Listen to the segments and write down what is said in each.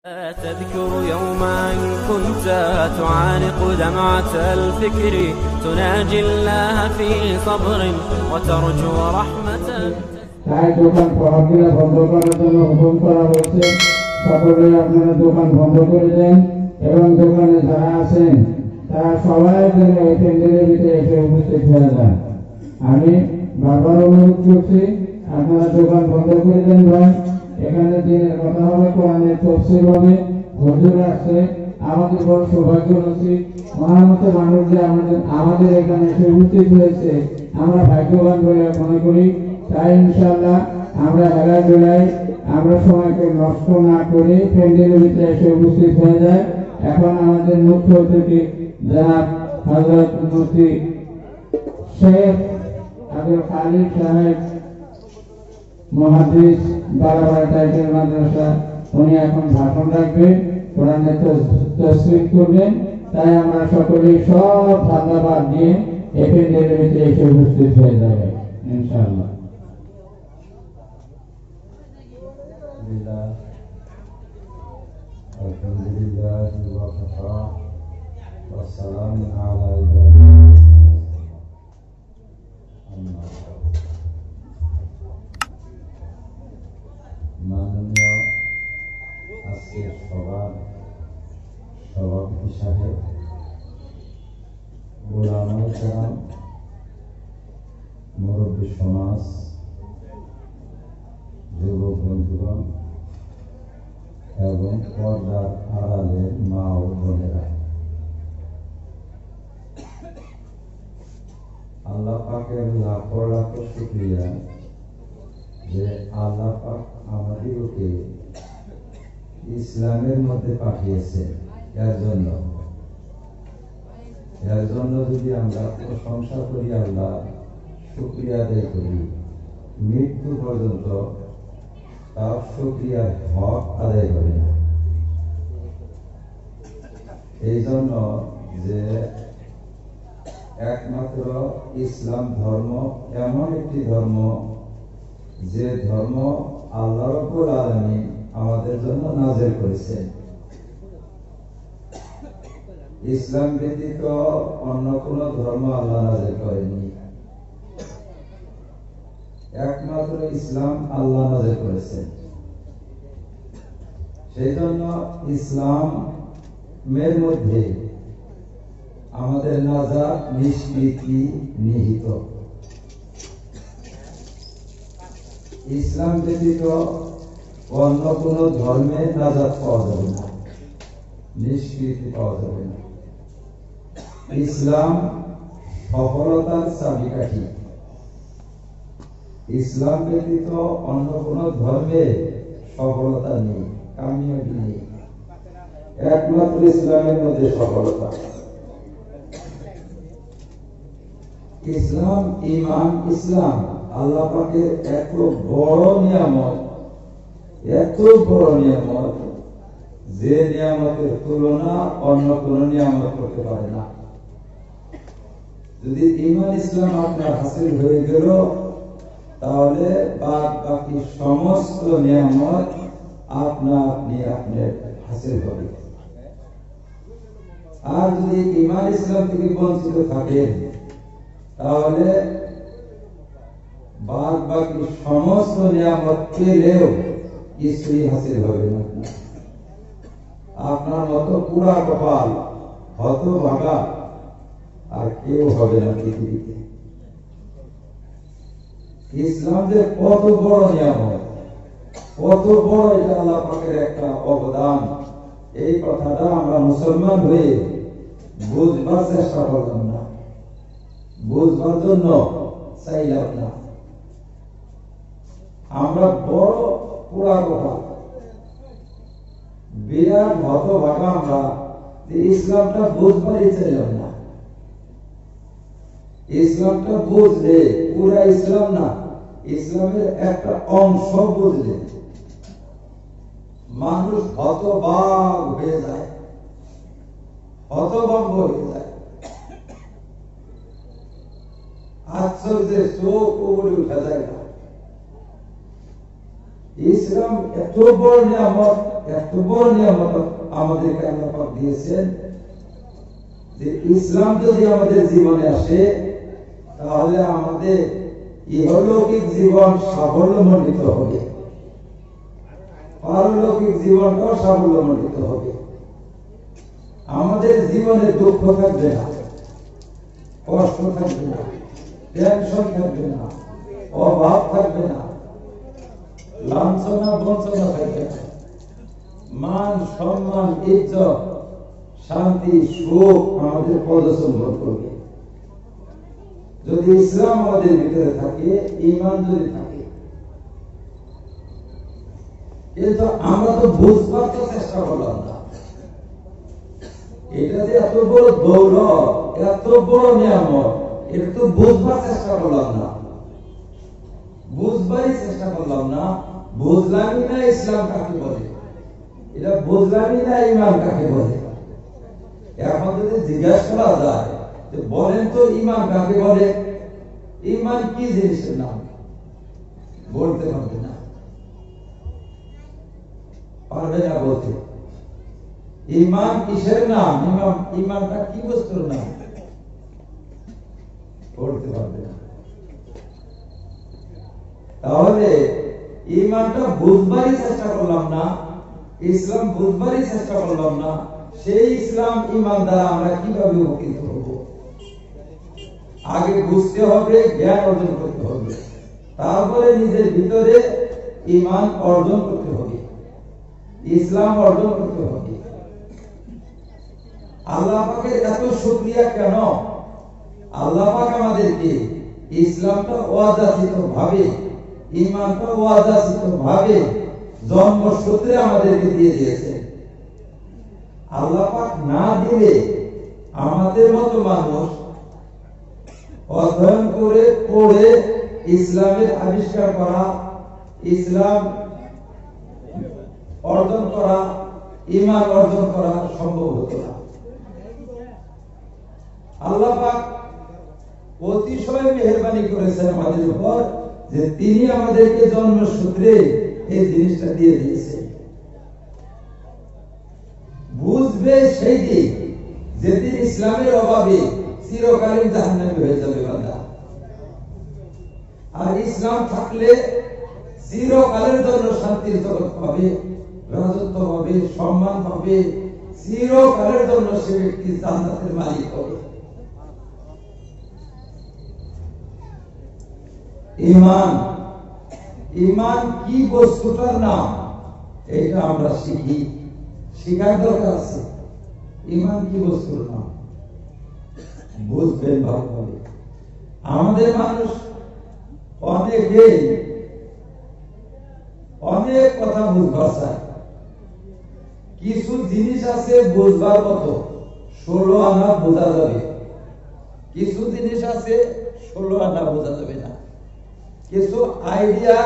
تذكر يوما كنت تعانق دمعة الفكر تناجي الله في صبر وترجو رحمة তাই দোকান পড়াশোনা বন্ধ করার জন্য হুকুম করা হয়েছে। সকলে আপনারা দোকান বন্ধ করে দেন এবং দোকানে যারা আছেন তারা সবাই যেন এই প্যান্ডেলের ভিতরে এসে উপস্থিত হয়ে যান। আমি বারবার অনুরোধ করছি আপনারা দোকান বন্ধ করে দেন ভাই। এখানে দিনের কথা হবে, কোরআনের তাফসীর হবে, হুজুর আসছে। আমাদের বড় সৌভাগ্য হচ্ছে মহামত মানুষ যে আমাদের এখানে এসে উপস্থিত হয়েছে, আমরা ভাগ্যবান বলে মনে করি। তাই ইনশাআল্লাহ আমরা খেলাধুলায় আমরা সময়কে নষ্ট না করে প্যান্ডেলের ভিতরে এসে উপস্থিত হয়ে যায়। এখন আমাদের মুখ্য অতিথি জনাব হযরত মুফতি শেখ আব্দুল খালিক সাহেব মুহাদ্দিস বারাবাড়া টাইটেল মাদ্রাসা, উনি এখন ভাষণ রাখবেন, কোরআনের তাফসীর করবেন। তাই আমরা সকলেই সব ধন্যবাদ দিয়ে এই প্যান্ডেলের ভিতরে এসে উপস্থিত হয়ে যাবে ইনশাআল্লাহ। আলহামদুলিল্লাহ ওয়া কাফা ওয়া সালামু আলা ইবাদিহি আম্মা বা'দ। মাননীয় আজকের সভাপতি সাহেব, ওলামায়ে কেরাম, মুরব্বী সমাজ, যুবক বন্ধুগণ এবং পর্দার আড়ালের মা ও বোনেরা, আল্লাহ পাকের লাখো লাখো শুকরিয়া যে আল্লাহ পাক আমাদেরকে ইসলামের মধ্যে পাঠিয়েছে। এর জন্য যদি আমরা প্রশংসা করি, আল্লাহ শুকরিয়া আদায় করি, মৃত্যু পর্যন্ত তার শুকরিয়ার হক আদায় করি না। এই জন্য যে একমাত্র ইসলাম ধর্ম এমন একটি ধর্ম যে ধর্ম আল্লাহ রাব্বুল আলামিন আমাদের জন্য নাযিল করেছেন। ইসলাম ব্যতীত অন্য কোন ধর্ম আল্লাহ নাযিল করেননি, একমাত্র ইসলাম আল্লাহ নাযিল করেছেন। সেই জন্য ইসলামের মধ্যে আমাদের নাজাত নিষ্কৃতি নিহিত। ইসলাম ব্যতীত অন্য কোন ধর্মে নাজাত পাওয়া যাবে না, নিষ্কৃতি পাওয়া যাবে না। ইসলাম সফলতার চাবিকাঠি। ইসলাম ব্যতীত অন্য কোন ধর্মে সফলতা নেই, কামিয়াবি নেই, একমাত্র ইসলামের মধ্যে সফলতা। ইসলাম, ঈমান, ইসলাম আল্লাহ পাকের এত বড় নিয়ামত, এত বড় নিয়ামত যে নিয়ামতের তুলনা অন্য কোন নিয়ামত করতে পারে না। যদি ঈমান ইসলাম আপনার হাসিল হয়ে গেল, তাহলে বাকি সমস্ত নিয়ামত আপনি হাসিল হবে। আর যদি ঈমান ইসলাম থেকে বঞ্চিত থাকেন, তাহলে বাকি সমস্ত নিয়ামত পেলেও কিছুই হাসিল হবে না। আপনার মতো পুরা কপাল হতভাগা আর কেউ হবে না পৃথিবীতে। ইসলাম যে কত বড় নিয়ামত, কত বড় এটা আল্লাহ পাকের একটা অবদান, এই কথাটা আমরা মুসলমান হয়ে বুঝবার চেষ্টা করলাম না, বুঝবার জন্য চাইলাম না। আমরা বড় পুরা কথা বিরাট হতভাগা আমরা, ইসলামটা বুঝবারই চাইলাম না। ইসলামটা বুঝলে পুরা ইসলাম না, ইসলামের একটা অংশ বুঝলে মানুষ হতবাক হয়ে যায়, হতভম্ব হয়ে যায়, আশ্চর্যের চোখ উপরে উঠে যায় না। ইসলাম এত বড় নিয়ামত, এত বড় নিয়ামত আমাদেরকে আল্লাহ পাক দিয়েছেন যে ইসলাম যদি আমাদের জীবনে আসে তাহলে আমাদের ইহলৌকিক জীবন সাফল্যমণ্ডিত হবে, পারলৌকিক জীবনটাও সাফল্যমণ্ডিত হবে। আমাদের জীবনে দুঃখ থাকবে না, কষ্ট থাকবে না, টেনশন থাকবে না, অভাব থাকবে না, লাঞ্ছনা বঞ্চনা থাকবে না, মান সম্মান ইজ্জত শান্তি সুখ আমাদের পদচম্বন করবে যদি ইসলাম আমাদের ভিতরে থাকে, ঈমান যদি থাকে। কিন্তু আমরা তো বুঝবার তো চেষ্টা করলাম না, এটা যে এত বড় দৌলত, এত বড় নিয়ামত, এটা তো বুঝবার চেষ্টা করলাম না, বুঝবারই চেষ্টা করলাম না। বুঝলামই না ইসলাম কাকে বলে, এটা বুঝলামই না ঈমান কাকে বলে। এখন যদি জিজ্ঞাসা করা যায় যে বলেন তো ঈমান কাকে বলে, ঈমান কি জিনিসের নাম, বলতে পারবে না, পারবে না বলতে। ঈমান কিসের নাম, ঈমানটা কি বস্তুর নাম, বলতে পারবে না। তাহলে ঈমানটা বুঝবারই চেষ্টা করলাম না, ইসলাম বুঝবারই চেষ্টা করলাম না, সেই ইসলাম ঈমান দ্বারা আমরা কিভাবে উপকৃত হব? আগে বুঝতে হবে, জ্ঞান অর্জন করতে হবে, তারপরে নিজের ভিতরে ঈমান অর্জন করতে হবে, ইসলাম অর্জন করতে হবে। আল্লাহ পাকের এত শুকরিয়া কেন? আল্লাহ পাক আমাদেরকে ইসলামটা ওয়াজাসিত ভাবে, ঈমানটা ওয়াজাসিত ভাবে জন্মসূত্রে আমাদেরকে দিয়ে দিয়েছে। আল্লাহ পাক না দিলে আমাদের মতো মানুষ অধ্যয়ন করে পড়ে ইসলামের আবিষ্কার করা, ইসলাম অর্জন করা, ঈমান অর্জন করা সম্ভব হতো না। আল্লাহ পাক অতিশয় মেহেরবানি করেছেন আমাদের উপর যে তিনি আমাদেরকে জন্মসূত্রে এই জিনিসটা দিয়ে দিয়েছেন। বুঝবে সেই দিন যেদিন ইসলামের অভাবে চিরকালীন জাহান্নামী হয়ে যাবে বান্দা, আর ইসলাম থাকলে চিরকালের জন্য শান্তির জগৎ পাবে, রাজত্ব পাবে, সম্মান পাবে, চিরকালের জন্য সে ব্যক্তি জান্নাতের মালিক হবে। ঈমান, ঈমান কি বস্তুটার নাম এটা আমরা শিখি, শিখার দরকার আছে। ঈমান কি বস্তুর নাম বুঝবেন ভালোভাবে। আমাদের মানুষ অনেকেই অনেক কথা বুঝবার চায়, কিছু জিনিস আছে বুঝবার মতো 16 আনা বোঝা যাবে, কিছু জিনিস আছে 16 আনা বোঝা যাবে না, কিছু আইডিয়া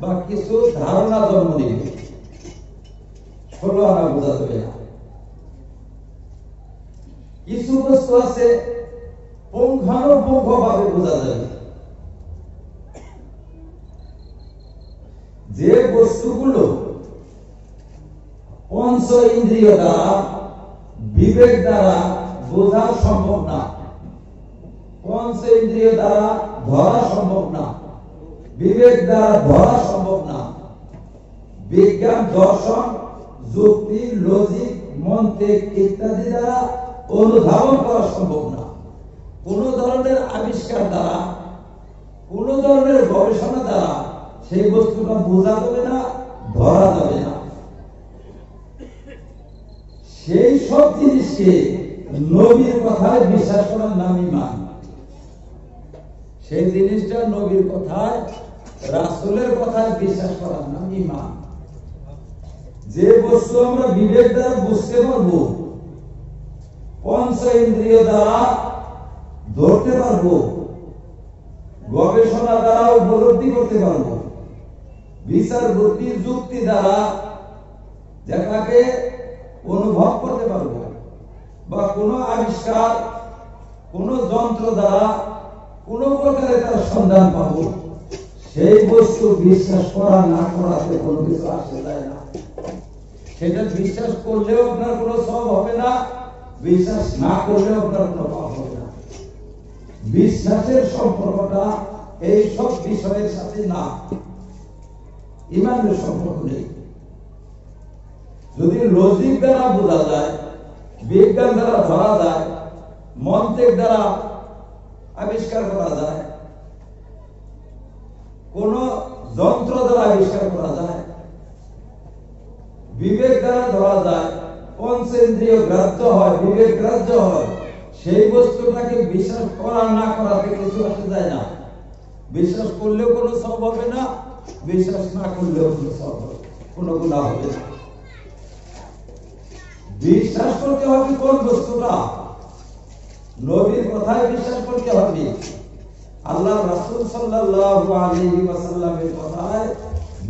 বা কিছু ধারণা জন্ম নেবে, 16 আনা বোঝা যাবে না। কিছু বস্তু আছে পুঙ্খানুপুঙ্খভাবে বোঝা যাবে। যে বস্তুগুলো পঞ্চ ইন্দ্রিয় দ্বারা, বিবেক দ্বারা বোঝা সম্ভব না, পঞ্চ ইন্দ্রিয় দ্বারা ধরা সম্ভব না, বিবেক দ্বারা ধরা সম্ভব না, বিজ্ঞান দর্শন যুক্তি লজিক মন্ত্রিক ইত্যাদি দ্বারা অনুধাবন করা সম্ভব না, কোন ধরনের আবিষ্কার দ্বারা, কোন ধরনের গবেষণা দ্বারা সেই বস্তুটা বোঝা যাবে না, ধরা যাবে না। সেই সব জিনিসকে নবীর কথায় বিশ্বাস করার নাম ঈমান। সেই জিনিসটা নবীর কথায়, রাসূলের কথায় বিশ্বাস করার নাম ঈমান। যে বস্তু আমরা বিবেক দ্বারা বুঝতে পারবো, পঞ্চ ইন্দ্রিয় দ্বারা ধরতে পারবো, গবেষণা দ্বারা উপলব্ধি করতে পারবো, বিচার বুদ্ধি যুক্তি দ্বারা যেটাকে অনুভব করতে পারবো, বা কোনো আবিষ্কার, কোনো যন্ত্র দ্বারা কোন প্রকারে তার সন্ধান পাবো, সেই বস্তু বিশ্বাস করা না করাতে কোনো কিছু আসে যায় না। সেটা বিশ্বাস করলেও আপনার কোনো সওয়াব হবে না, বিশ্বাস না করলেও আপনার কোনো পাপ হবে না। বিশ্বাসের সম্পর্কটা এই সব বিষয়ের সাথে না, ইমানের সম্পর্ক নেই। যদি লজিক দ্বারা বোঝা যায়, বিজ্ঞান দ্বারা ধরা যায়, মন্ত্রের দ্বারা আবিষ্কার করা যায়, কোন যন্ত্র দ্বারা আবিষ্কার করা যায়, বিবেক দ্বারা ধরা যায়, পঞ্চেন্দ্রিয় গ্রাহ্য হয়, বিবেক গ্রাহ্য হয়, সেই বস্তুটাকে বিশ্বাস করা না করাতে কিছু আসে যায় না। বিশ্বাস করলেও কোনো সওয়াব হবে না, বিশ্বাস না করলেও কোনো সওয়াব হবে, কোনো গুনাহ হবে না। বিশ্বাস করতে হবে কোন বস্তুটা? নবীর কথায় বিশ্বাস করতে হবে, আল্লাহ রাসূল সাল্লাল্লাহু আলাইহি ওয়াসাল্লামের কথায়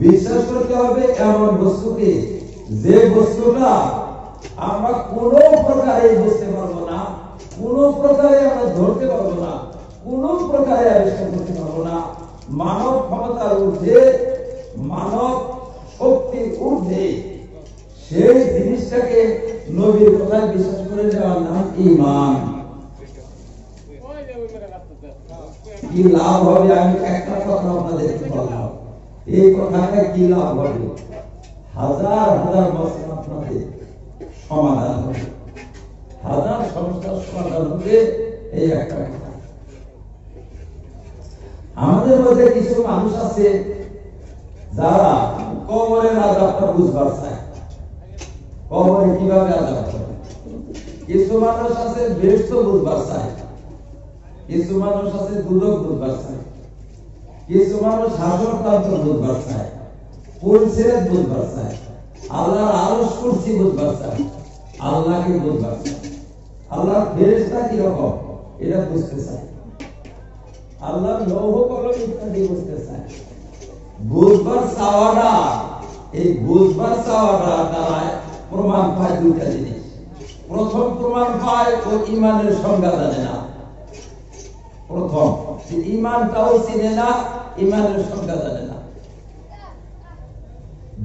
বিশ্বাস করতে হবে। এমন বস্তুকে যে বস্তুটা আমরা কোনো প্রকারে বুঝতে পারবো না, কোনো প্রকারে আমরা ধরতে পারবো না, কোনো প্রকারে আবিষ্কার করতে পারবো না, মানব ক্ষমতার ঊর্ধ্বে, মানব শক্তির ঊর্ধ্বে, সেই জিনিসটাকে নবীর কথায় বিশ্বাস করে নেওয়ার নাম ঈমান। কি লাভ হবে? আমি একটা কথা আপনাদেরকে বললাম, এই কথাটা কি লাভ হবে? হাজার হাজার বছর আপনাদের সমাধান হবে, হাজার সমস্যার সমাধান হবে এই একটা কথা। আমাদের মধ্যে কিছু মানুষ আছে যারা কবরের আযাবটা বুঝবার চায়, কবরে কিভাবে আযাব হবে। কিছু মানুষ আছে বেহেশত বুঝবার চায়, কিছু মানুষ আছে দুজক বুঝবার চায়, কিছু মানুষ হাসর তন্ত্র বুঝবার চায়, পুলসিরাত বুঝবার চায়, আল্লাহর আরশ কুরসি বুঝবার চায়, আল্লাহকে বুঝবার চায়, আল্লাহর ফেরেশতা কি রকম এটা বুঝতে চায়, আল্লাহর লৌহ কলম ইত্যাদি বুঝতে চায়। বুঝবার চাওয়াটা, এই বুঝবার চাওয়াটা দ্বারা প্রমাণ পায় দুইটা জিনিস। প্রথম প্রমাণ পায় ও ঈমানের সংজ্ঞা জানে না, প্রথম ঈমানটাও চিনে না, ঈমানের সংজ্ঞা জানে না।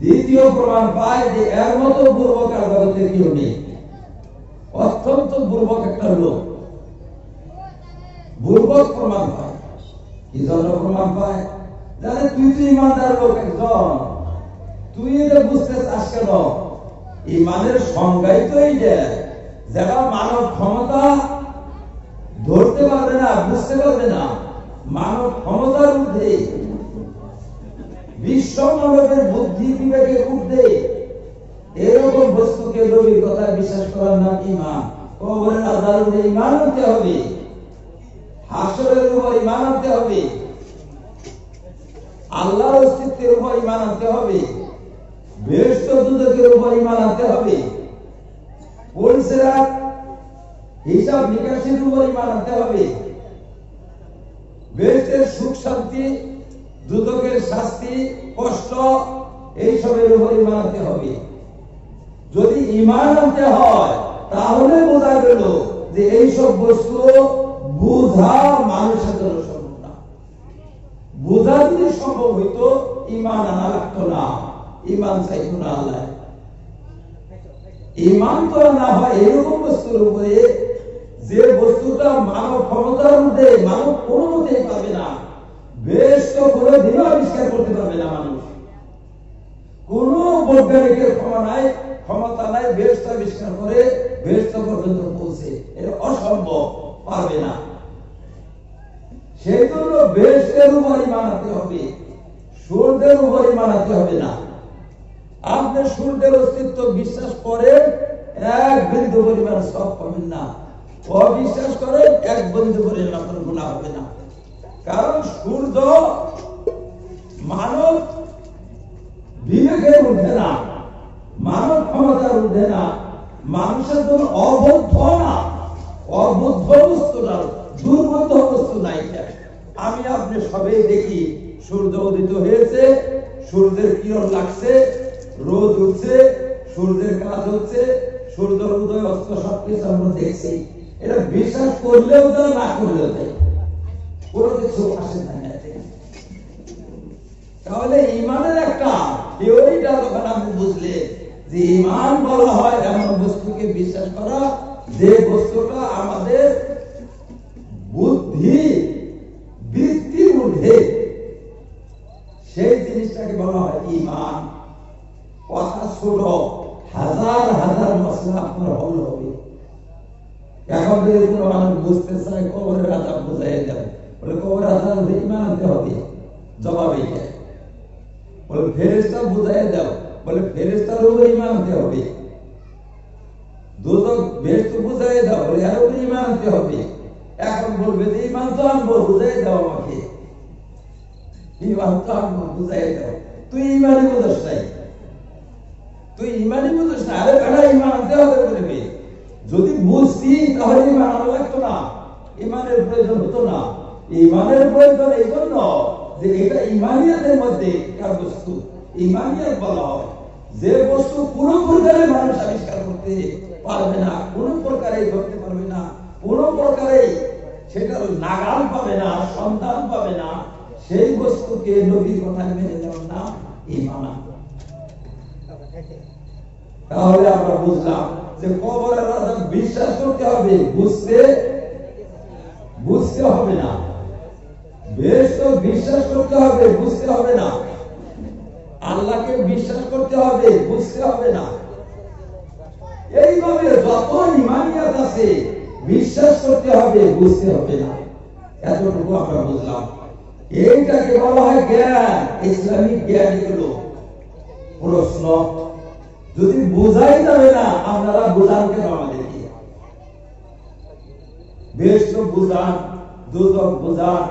দ্বিতীয় প্রমাণ পায় যে এর মতো বুর্বক আর জগতে কেউ নেই, অত্যন্ত বুর্বক একটা লোক, বুর্বক প্রমাণ পায়। কি জন্য প্রমাণ পায়? জানে তুই তো ঈমানদার লোক একজন, তুই এটা বুঝতে চাস কেন? ঈমানের সংজ্ঞাই তো এইটা, যারা মানব ক্ষমতা ধরতে পারবে না, বুঝতে পারবে না, মানব ক্ষমতার ঊর্ধ্বে, বিশ্ব মানবের বুদ্ধি বিবেকের ঊর্ধ্বে এরকম বস্তুকে নবীর কথা বিশ্বাস করার নাম ঈমান। কবরের আযাবের উপরে ঈমান আনতে হবে, হাসরের উপর ঈমান আনতে হবে, আল্লাহর অস্তিত্বের উপর ঈমান আনতে হবে, বেহেশত দুজকের উপর ঈমান আনতে হবে, পুলসিরাত হিসাব নিকাশের উপর ঈমান আনতে হবে, বেহেশতের সুখ শান্তি, দুজকের শাস্তি কষ্ট এইসবের উপর ঈমান আনতে হবে। যদি ঈমান আনতে হয় তাহলে বোঝা গেল যে এইসব বস্তু বুঝা মানুষের জন্য সম্ভব না। বোঝা যদি সম্ভব হইতো ঈমান আনা লাগতো না, ঈমান চাইতো না আল্লাহ। ঈমান তো না হয় এরকম বস্তুর উপরে যে বস্তুটা মানব ক্ষমতার মধ্যে মানব কোনো মতেই পাবে না, বেহেশত কোনো দিনও আবিষ্কার করতে পারবে না মানুষ। কোন বৈজ্ঞানিকের ক্ষমতা নাই বেহেশত আবিষ্কার করে বেহেশত পর্যন্ত পৌঁছে, এটা অসম্ভব, পারবে না। সেই জন্য বেহেশতের উপর ঈমান আনতে হবে, সূর্যের উপর ঈমান আনতে হবে না। আপনি সূর্যের অস্তিত্ব বিশ্বাস করেন, এক বিন্দু পরিমাণ সওয়াব পাবেন না। অবিশ্বাস করেন, এক বিন্দু পরিমাণ আপনার গুনাহ হবে না। কারণ সূর্য মানব বিবেকের ঊর্ধ্বে না, মানব ক্ষমতার ঊর্ধ্বে না, মানুষের জন্য অবদ্ধ না, অবদ্ধ বস্তু না, দুর্বোধ্য বস্তু নাই। আমি আপনি সবাই দেখি সূর্য উদিত হয়েছে, সূর্যের কিরণ লাগছে, রোদ উঠছে, সূর্যের কাজ হচ্ছে, সূর্যের উদয় অস্ত সবকিছু আমরা দেখছি। এটা বিশ্বাস করলেও দেয়, না করলেও দেয়, কোনো কিছু আসে না। তাহলে ঈমানের একটা থিওরিটা যখন আপনি বুঝলে যে ঈমান বলা হয় এমন বস্তুকে বিশ্বাস করা যে বস্তুটা আমাদের বুদ্ধি বৃত্তির ঊর্ধ্বে, সেই জিনিসটাকে বলা হয় ঈমান। কথা ছোট, হাজার হাজার মশলা আপনার হল হবে। এখন যদি কোনো মানুষ বুঝতে চায় কবরের আযাব বুঝাই দেবে, বলে কবরের আযাব ঈমান আনতে হবে, জবাব এইটাই। বলে ফেরেশতা বুঝাই দাও, বলে ফেরেশতার উপরে ঈমান আনতে হবে। দোজখ বেহেশত বুঝাই দাও, বলে এর উপরে ঈমান আনতে হবে। এখন বলবে যে ঈমান তো আনবো, বুঝাই দাও আমাকে, ঈমান তো আনবো, বুঝাই দাও। তুই ঈমানই বুঝস নাই, তুই ঈমানই বুঝস না। আরে বেটা ঈমান আনতে হবে বলবে। যদি বুঝতি তাহলে ঈমান আনা লাগতো না, ঈমানের প্রয়োজন হতো না। ঈমানের প্রয়োজন এই জন্য যে এটা ঈমানিয়াতের মধ্যে কার বস্তু, ঈমানিয়াত বলা হয় যে বস্তু কোন প্রকারে মানুষ আবিষ্কার করতে পারবে না, কোন প্রকারে করতে পারবে না, কোন প্রকারে সেটার নাগাল পাবে না, সন্ধান পাবে না, সেই বস্তুকে নবীর কথা মেনে নেওয়ার নাম ঈমান। তাহলে আমরা বুঝলাম যে কবরের আযাব বিশ্বাস করতে হবে, বুঝতে হবে না। বেহেশত বিশ্বাস করতে হবে, বুঝতে হবে না। আল্লাহকে বিশ্বাস করতে হবে, বুঝতে হবে না। এইভাবে যত ঈমানিয়াত আছে বিশ্বাস করতে হবে, বুঝতে হবে না। এতটুকু আমরা বুঝলাম। এইটাকে বলা হয় জ্ঞান, ইসলামিক জ্ঞান। এগুলো প্রশ্ন যদি বোঝাই যাবে না, আপনারা বোঝান কেন আমাদেরকে? বেহেশত বুঝান, দোজখ বুঝান,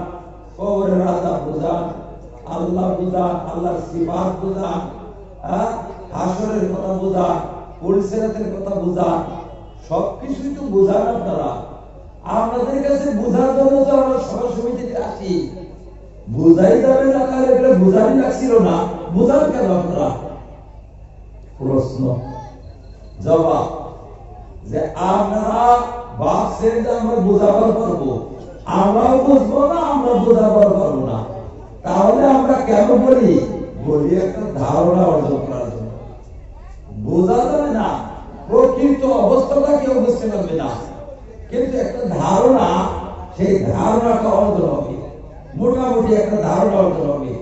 কবরের আযাব বুঝান, আল্লাহ বুঝান, আল্লাহর সিফাত বুঝান, হাসরের কথা বুঝান, পুলসিরাতের কথা বুঝান, সবকিছুই তো বুঝান আপনারা। আপনাদের কাছে বুঝার জন্য তো আমরা সভা সমিতিতে আসি, বুঝাই যাবে না, তাহলে এগুলো বুঝানি লাগছিল না, বুঝান কেন আপনারা? প্রশ্ন জবাব যে আপনারা ভাবছেন যে আমরা বোঝাবার পারবো, আমরাও বুঝবো না, আমরা বোঝাবার পারবো না। তাহলে আমরা কেন বলি একটা ধারণা অর্জন করার জন্য। বোঝা যাবে না, প্রকৃত অবস্থাটা কেউ বুঝতে পারবে না, কিন্তু একটা ধারণা, সেই ধারণাটা অর্জন হবে, মোটামুটি একটা ধারণা অর্জন হবে।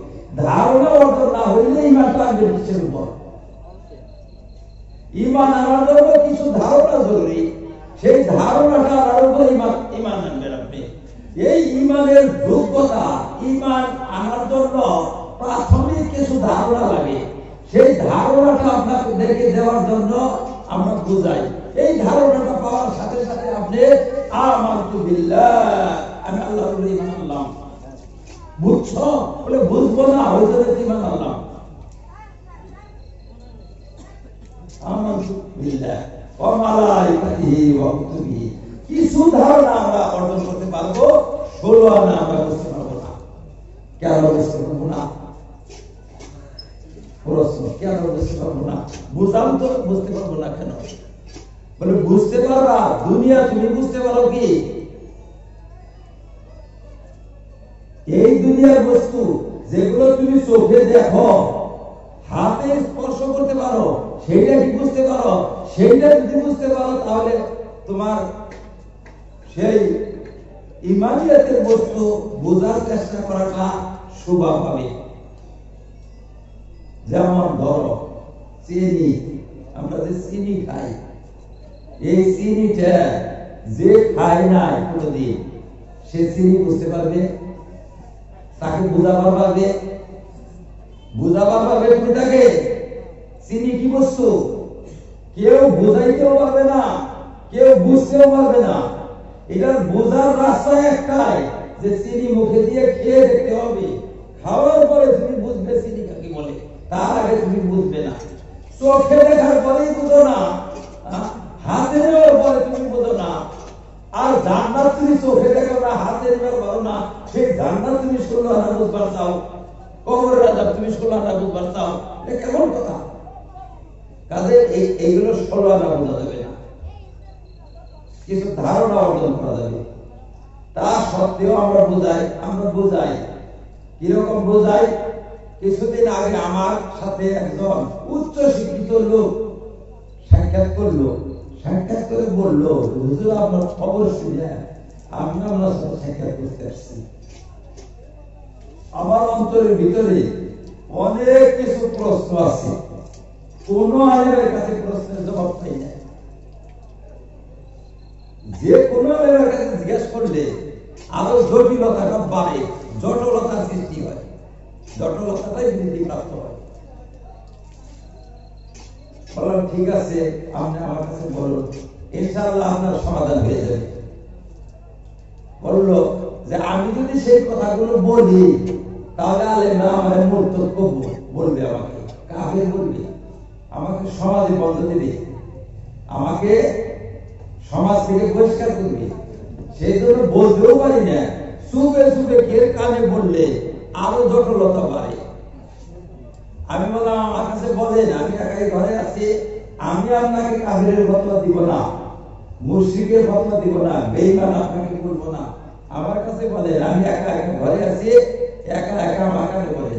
ধারণা অর্জন না হইলে ঈমানটা আনবে কিসের উপর? ঈমান আনার জন্য কিছু ধারণা জরুরি, সেই ধারণাটা আনার উপর ঈমান আনবেন আপনি। এই ঈমানের যোগ্যতা, ঈমান আনার জন্য প্রাথমিক কিছু ধারণা লাগে, সেই ধারণাটা আপনাদেরকে দেওয়ার জন্য আমরা বুঝাই। এই ধারণাটা পাওয়ার সাথে সাথে আপনি আমানতু বিল্লাহ, আমি আল্লাহর উপর ঈমান আনলাম, বুঝছো? বলে বুঝবো না, ওই জন্য ঈমান আনলাম। আমানতু বিল্লাহ ওয়া মালাইকাতিহি ওয়া কুতুবিহি। কিছু ধারণা আমরা অর্জন করতে পারবো, 16 আনা আমরা বুঝতে পারবো না। কেন বুঝতে পারবো না? প্রশ্ন, কেন বুঝতে পারবো না? বুঝাম তো, বুঝতে পারবো না কেন? বলে বুঝতে পারবা, দুনিয়া তুমি বুঝতে পারো কি? এই দুনিয়ার বস্তু যেগুলো তুমি চোখে দেখো, হাতে স্পর্শ করতে পারো, সেইটা কি বুঝতে পারো? সেইটা যদি বুঝতে পারো তাহলে তোমার সেই ইমানিয়াতের বস্তু বোঝার চেষ্টা করাটা শোভা পাবে। যেমন ধরো চিনি, আমরা যে চিনি খাই, এই চিনিটা যে খায় নাই কোনদিন, সে চিনি বুঝতে পারবে? তাকে বুঝাবার পারবে? বুঝাবার পারবে তুমি তাকে? চিনি কি বস্তু কেউ বুঝাইতেও পারবে না, কেউ বুঝতেও পারবে না। এটার বোঝার রাস্তা একটাই, যে চিনি মুখে দিয়ে খেয়ে দেখতে হবে, খাওয়ার পরে তুমি বুঝবে চিনি কাকে বলে, তার আগে তুমি বুঝবে না। চোখে দেখার পরেই বুঝো না, হাতে নেওয়ার পরে তুমি বুঝো না। আর জান্নাত তুমি চোখে দেখো না, হাতে নেওয়ার পারো না, সেই জান্নাত তুমি 16 আনা বুঝবার চাও, কবরের আযাব তুমি 16 আনা বুঝবার চাও, এটা কেমন কথা? কাজে এইগুলো 16 আনা বোঝা যাবে না, কিছু ধারণা অর্জন করা যাবে। তা সত্ত্বেও আমরা বোঝাই। কিরকম বোঝাই? কিছুদিন আগে আমার সাথে একজন উচ্চ শিক্ষিত লোক সাক্ষাৎ করলো, সাক্ষাৎ করে বললো, হুজুর আপনার খবর শুনে আমি আপনার সাথে সাক্ষাৎ করতে আসছি। আমার অন্তরের ভিতরে অনেক কিছু প্রশ্ন আছে, কোন আলেমের কাছে প্রশ্নের জবাব পাই না। যে কোন আলেমের কাছে জিজ্ঞেস করলে আরো জটিলতাটা বাড়ে, জটিলতার সৃষ্টি হয়, জটিলতাটাই বৃদ্ধিপ্রাপ্ত হয়। বললাম ঠিক আছে, আপনি আমার কাছে বলুন, ইনশাআল্লাহ আপনার সমাধান হয়ে যাবে। বললো যে আমি যদি সেই কথাগুলো বলি তাহলে আলেমরা আমার মুরতাদ বলবে, আমাকে কাফের বলবে, আমাকে সমাজে বন্ধ দেবে, আমাকে সমাজ থেকে বহিষ্কার করবে। সেই জন্য বলতেও পারি না, চুপে চুপে কে কানে বললে আরো জটিলতা বাড়ে। আমি বললাম আমার কাছে বলেন, আমি একাই ঘরে আছি, আমি আপনাকে কাফেরের ফতোয়া দিব না, মুশরিকের ফতোয়া দিব না, বেঈমান আপনাকে বলবো না। আমার কাছে বলেন, আমি একা একা ঘরে আছি, একা একা আমার কাছে বলে।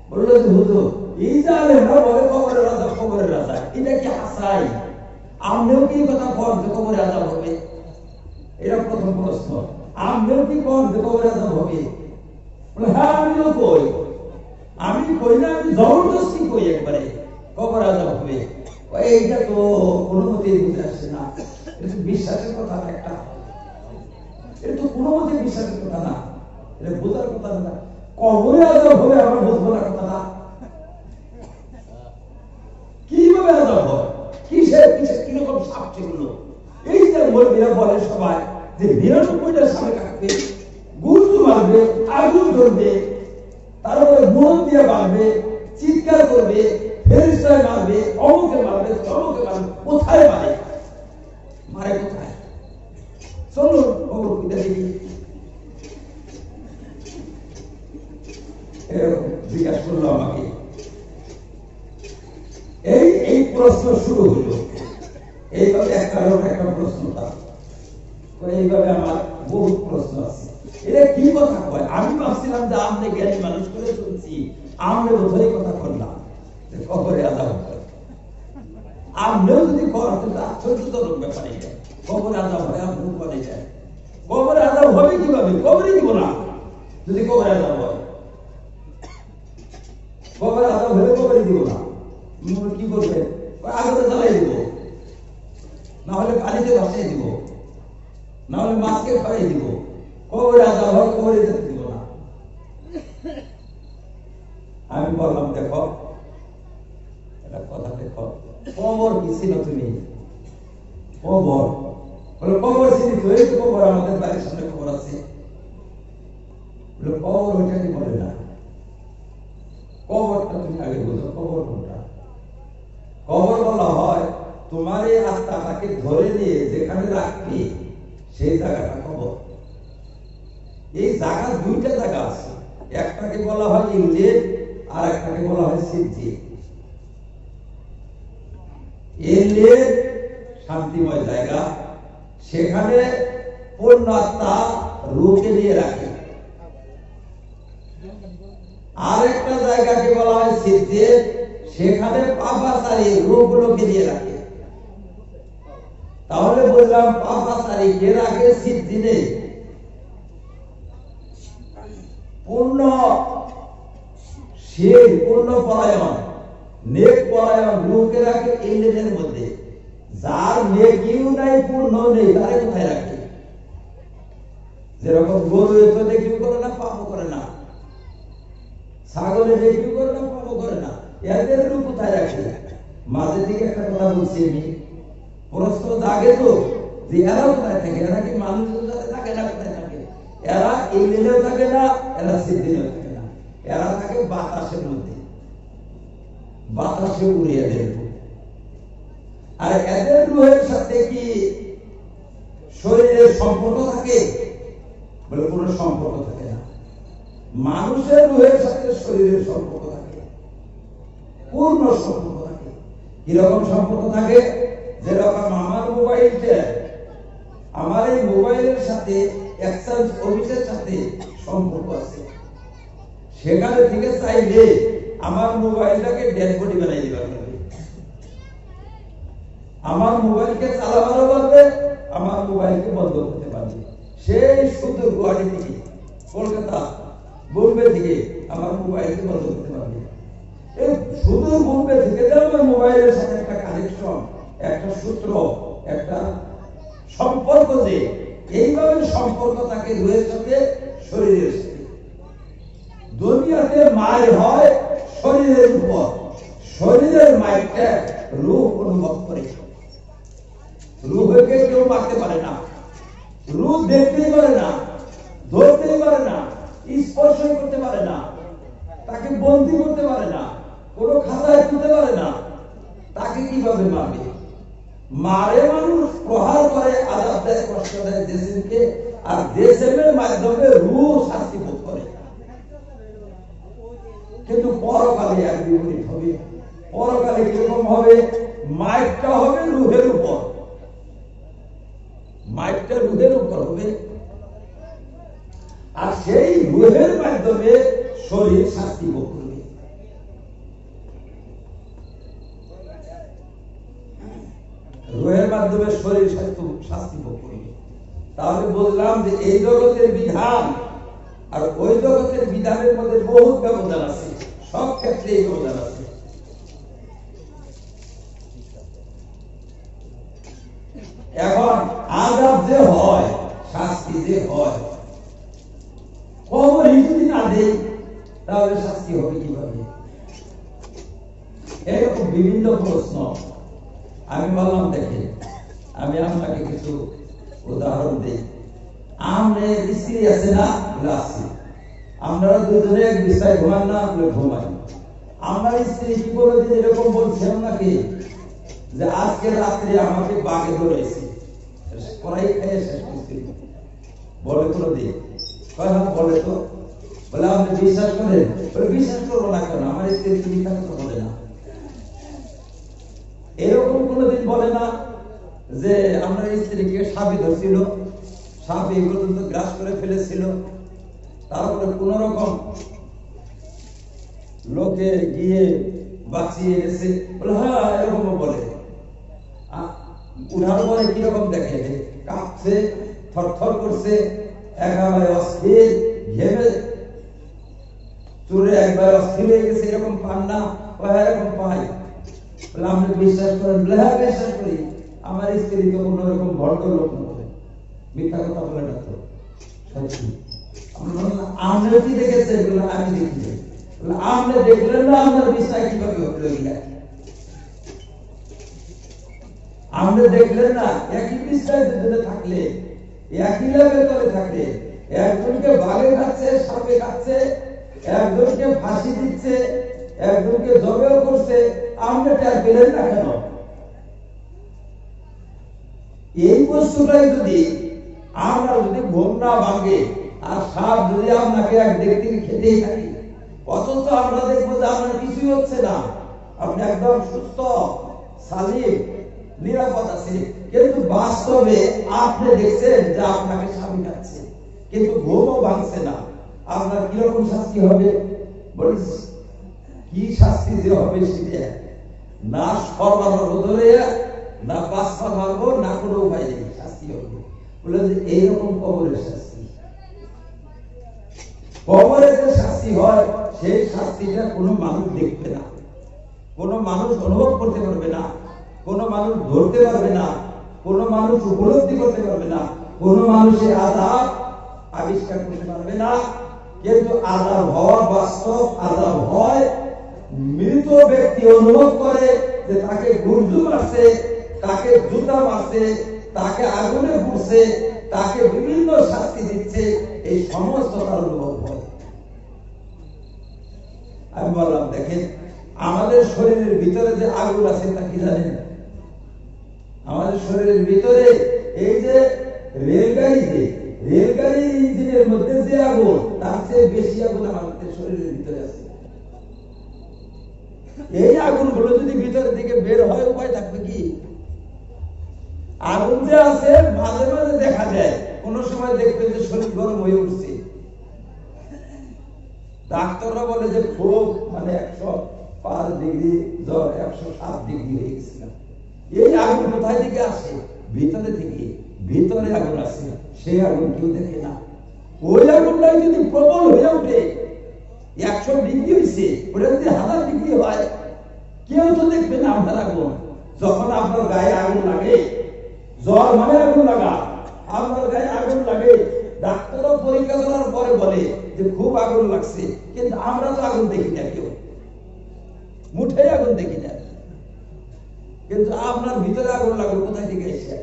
বললো যে হুজুর এই যে আলেমরা বলে কবরের রাজা, কবরের রাজা, এটা কি হাসাই? আমরাও কি কথা কর যে কবরের রাজা হবে? এটা প্রথম প্রশ্ন। আমরাও কি কর যে কবরের রাজা হবে? হ্যাঁ আমিও কই, আমি কই না, আমি জবরদস্তি কই একবারে কবর আযাব হবে। এইটা তো কোনো মতেই বুঝে আসে না, এটা বিশ্বাসের কথা একটা, এটা তো কোনো মতে বিশ্বাসের কথা না, এটা বোঝার কথা না। কবরে আযাব হবে আমরা বুঝবো না কথা না, কিভাবে আযাব হয়, কিসের কিসের কিরকম সাপ সেগুলো? এই যে মৌলবীরা বলে সবাই যে ৯৯টা সাপে কাটবে, গুরু মারবে, আগুন ধরবে, তারপরে গুণ দিয়ে মারবে, চিৎকার করবে, ফেরেশতায় মারবে, অমুকে মারবে, তমুকে মারবে। কোথায় মারে? মারে কোথায়? চলুন খবর খুঁজে দেখি। জিজ্ঞাসা করলো আমাকে, এই প্রশ্ন শুরু হলো এইভাবে, একটা প্রশ্ন, এইভাবে আমার বহুত প্রশ্ন আছে। এটা কি কথা কয়? আমি ভাবছিলাম যে আপনি জ্ঞানী মানুষ করে চলছি, আমরা বোধহয় কথা করলাম কবরে আযাব হয়। আপনিও যদি করেন আশ্চর্যজনক ব্যাপার, এটা কবরে আযাব হয়, আপনিও করে যায়। কবরে আযাব হবে কিভাবে? কবরে দিব না যদি কবরে আযাব হয়, কবরে আযাব হলে কবরে দিব না। কি করবে? আগুনে জ্বালাই দিব, না হলে পানিতে ভাসিয়ে দিব, না হলে মাছকে খাইয়ে দিব। কবরে আযাব হয়, কবরে যেতে দিব না। আমি বললাম দেখো এটা কথা, দেখো কবর কি ছিল তুমি? কবর বলে কবর চিনি তো, এই তো কবর আমাদের বাড়ির সামনে কবর আছে। বলে কবর ওইটাকে বলে না, কবরটা তুমি আগে বুঝো, কবর কোনটা? কবর বলা হয় তোমার এই আত্মাটাকে ধরে নিয়ে যেখানে রাখবে সেই জায়গাটা কবর। এই জায়গা দুইটা জায়গা আছে, একটাকে বলা হয় ইনলেট আর একটাকে বলা হয় সিদ্ধিক। ইনলেট শান্তিময় জায়গা, সেখানে পূর্ণ আত্মা রূহকে নিয়ে রাখে। আর একটা জায়গাকে বলা হয় সিদ্ধিক, সেখানে পাপাচারী রূহগুলোকে নিয়ে রাখে। তাহলে বললাম পাপাচারী কে রাখে? সিদ্ধিনে পূর্ণ সে পূর্ণ পরায়ণ, নেক পরায়ণ রূহকে রাখে ইন্দ্রিয়ের মধ্যে। যার নেকিও নাই, পূর্ণ নেই, তারে কোথায় রাখে? যেরকম গরু এতো নেকিও করে না, পাপও করে না, ছাগলে নেকিও করে না, পাপও করে না, এদের রূহ কোথায় রাখে? মাঝে থেকে একটা কথা বলছি আমি, প্রশ্ন জাগে তো যে এরা কোথায় থাকে? এরা কি মানুষের সাথে থাকে না? কোথায় থাকে? এরা ইন্দ্রিয়েও থাকে না, এরা সিদ্ধিনেও থাকে না, এরা থাকে বাতাসের মধ্যে, বাতাসে উড়িয়ে দেব। আর এদের রূহের সাথে কি শরীরের সম্পর্ক থাকে? বলে কোনো সম্পর্ক থাকে না। মানুষের রূহের সাথে শরীরের সম্পর্ক থাকে, পূর্ণ সম্পর্ক থাকে। কিরকম সম্পর্ক থাকে? যেরকম আমার মোবাইলটা, আমার এই মোবাইলের সাথে এক্সচেঞ্জ অফিসের সাথে সম্পর্ক আছে, সেখানে থেকে চাইলে আমার মোবাইলটাকে ডেড বডি বানাই দিতে পারবে। আমার মোবাইলকে চালাবারও পারবে, আমার মোবাইলকে বন্ধ করতে পারবে। সেই সুদূর গুয়াহাটি থেকে, কলকাতা, বোম্বে থেকে আমার মোবাইলকে বন্ধ করতে পারবে। এই সুদূর বোম্বে থেকে যে আমার মোবাইলের সাথে একটা কানেকশন, একটা সূত্র, একটা সম্পর্ক, যে এইভাবে সম্পর্ক থাকে রুহের সাথে, শরীরের সাথে। দুনিয়াতে মায়ের হয় শরীরের উপর, শরীরের মায়েরটা রূহ অনুভব করে। রূহকে কেউ মারতে পারে না, রূহ দেখতেই পারে না, ধরতেই পারে না, স্পর্শ করতে পারে না, তাকে বন্দী করতে পারে না, কোনো খাতায় তুলতে পারে না। তাকে কিভাবে মারবে? মারে মানুষ, প্রহার করে, আযাব দেয়, কষ্ট দেয় দেশকে, আর দেশের মাধ্যমে রূহ শাস্তি ভোগ করে। কিন্তু পরকালে এক বিপরীত হবে। পরকালে কিরকম হবে? মাইকটা হবে রুহের উপর, মাইকটা রুহের উপর হবে, আর সেই রুহের মাধ্যমে শরীর শাস্তি ভোগ করবে। রুহের মাধ্যমে শরীর শাস্তি ভোগ করবে। তাহলে বললাম যে এই জগতের বিধান আর ওই জগতের বিধানের মধ্যে বহুত ব্যবধান আছে, সব ক্ষেত্রে এই ব্যবধান আছে। এখন আযাব যে হয়, শাস্তি যে হয়, কবরে যদি না দেই তাহলে শাস্তি হবে কিভাবে? এরকম বিভিন্ন প্রশ্ন। আমি বললাম দেখে, আমি আপনাকে কিছু উদাহরণ দিই। আমাদের স্ত্রী আছে না? আছে। আমরা দুজনে এক বিছায় ঘুমান না? ঘুমাই। আমার স্ত্রী কি কোনোদিন এরকম বলছেন নাকি যে আজকে রাত্রে আমাকে বাঘে ধরেছে, কড়াই খেয়ে শেষ করছি? বলে কোনোদিন? বলে তো। বলে আপনি বিশ্বাস করেন? বিশ্বাস করবো না কেন? আমার স্ত্রী কি মিথ্যা কথা বলে না? এরকম কোনোদিন বলে না যে আমার স্ত্রীকে সাপে ধরছিল, সাপে এই পর্যন্ত গ্রাস করে ফেলেছিল, তারপরে কোন রকম লোকে গিয়ে বাঁচিয়ে এসে বলে? হ্যাঁ, এরকম বলে। উঠার পরে কিরকম দেখে? কাঁপছে, থরথর করছে, একেবারে অস্থির, ঘেমে চুরে একবার অস্থির হয়ে গেছে, এরকম পান না? এরকম পাই। আপনি বিশ্বাস করেন? হ্যাঁ, বিশ্বাস করি। আমার স্ত্রী তো কোনোরকম ভদ্র লোক নয়, মিথ্যা কথা বলে না তো, সত্যি। আমরা কি দেখেছে? আমি দেখি। আপনি দেখলেন না? আপনার বিশ্বাস কিভাবে হলো? আপনি দেখলেন না? একই বিশ্বাস দুজনে থাকলে, একই লেভেল করে থাকলে, একজনকে বাঘে খাচ্ছে, সাপে খাচ্ছে, একজনকে ফাঁসি দিচ্ছে, একজনকে জবেও করছে, আপনি টের পেলেন না কেন? এই বস্তুটাই যদি আমরা যদি ঘুম না ভাঙে, আর সাপ যদি আপনাকে এক দেখতে খেতেই থাকি, অথচ আমরা দেখবো যে আপনার কিছুই হচ্ছে না, আপনি একদম সুস্থ, শালীন, নিরাপদ আছে, কিন্তু বাস্তবে আপনি দেখছেন যে আপনাকে স্বামী খাচ্ছে, কিন্তু ঘুমও ভাঙছে না, আপনার কিরকম শাস্তি হবে? বলিস কি শাস্তি যে হবে সেটা না সর্বানো ধরে, না বাঁচা মারবো, না কোনো উপায় নেই, শাস্তি হবে। বলে যে এইরকম কবরের শাস্তি। কবরে যে শাস্তি হয়, সেই শাস্তিটা কোনো মানুষ দেখবে না, কোনো মানুষ অনুভব করতে পারবে না, কোনো মানুষ ধরতে পারবে না, কোনো মানুষ উপলব্ধি করতে পারবে না, কোনো মানুষের আযাব আবিষ্কার করতে পারবে না। কিন্তু আযাব হওয়া বাস্তব, আযাব হয়। মৃত ব্যক্তি অনুভব করে যে তাকে গুর্জু মারছে, তাকে জুতা মারছে, তাকে আগুনে পুড়ছে, তাকে বিভিন্ন শাস্তি দিচ্ছে, এই সমস্ত তার অনুভব হয়। আমি বললাম দেখেন, আমাদের শরীরের ভিতরে যে আগুন আছে তা কি জানেন? আমাদের শরীরের ভিতরে এই যে রেলগাড়ির ইঞ্জিনের মধ্যে যে আগুন, তার চেয়ে বেশি আগুন আমাদের শরীরের ভিতরে আছে। এই আগুনগুলো যদি ভিতরের দিকে বের হয়, উপায় থাকবে কি? আগুন যে আছে মাঝে মাঝে দেখা যায়, কোন সময় দেখবে যে শরীর গরম হয়ে উঠছে, ডাক্তাররা বলে যে খুব 105 ডিগ্রি জ্বর, 107 ডিগ্রি হয়ে গেছিল। এই আগুন কোথায় থেকে আসে? ভিতরে থেকে। ভিতরে আগুন আসে, সেই আগুন কেউ দেখে না। ওই আগুনটাই যদি প্রবল হয়ে ওঠে, 100 ডিগ্রি হয়েছে, ওটা যদি 1000 ডিগ্রি হয়, কেউ তো দেখবে না আপনার আগুন। যখন আপনার গায়ে আগুন লাগে, জ্বর মানে আগুন লাগা, আপনার গায়ে আগুন লাগে, ডাক্তারও পরীক্ষা করার পরে বলে যে খুব আগুন লাগছে, কিন্তু আমরা তো আগুন দেখি না, কেউ মুঠে আগুন দেখি না। কিন্তু আপনার ভিতরে আগুন লাগলো কোথায় থেকে এসে?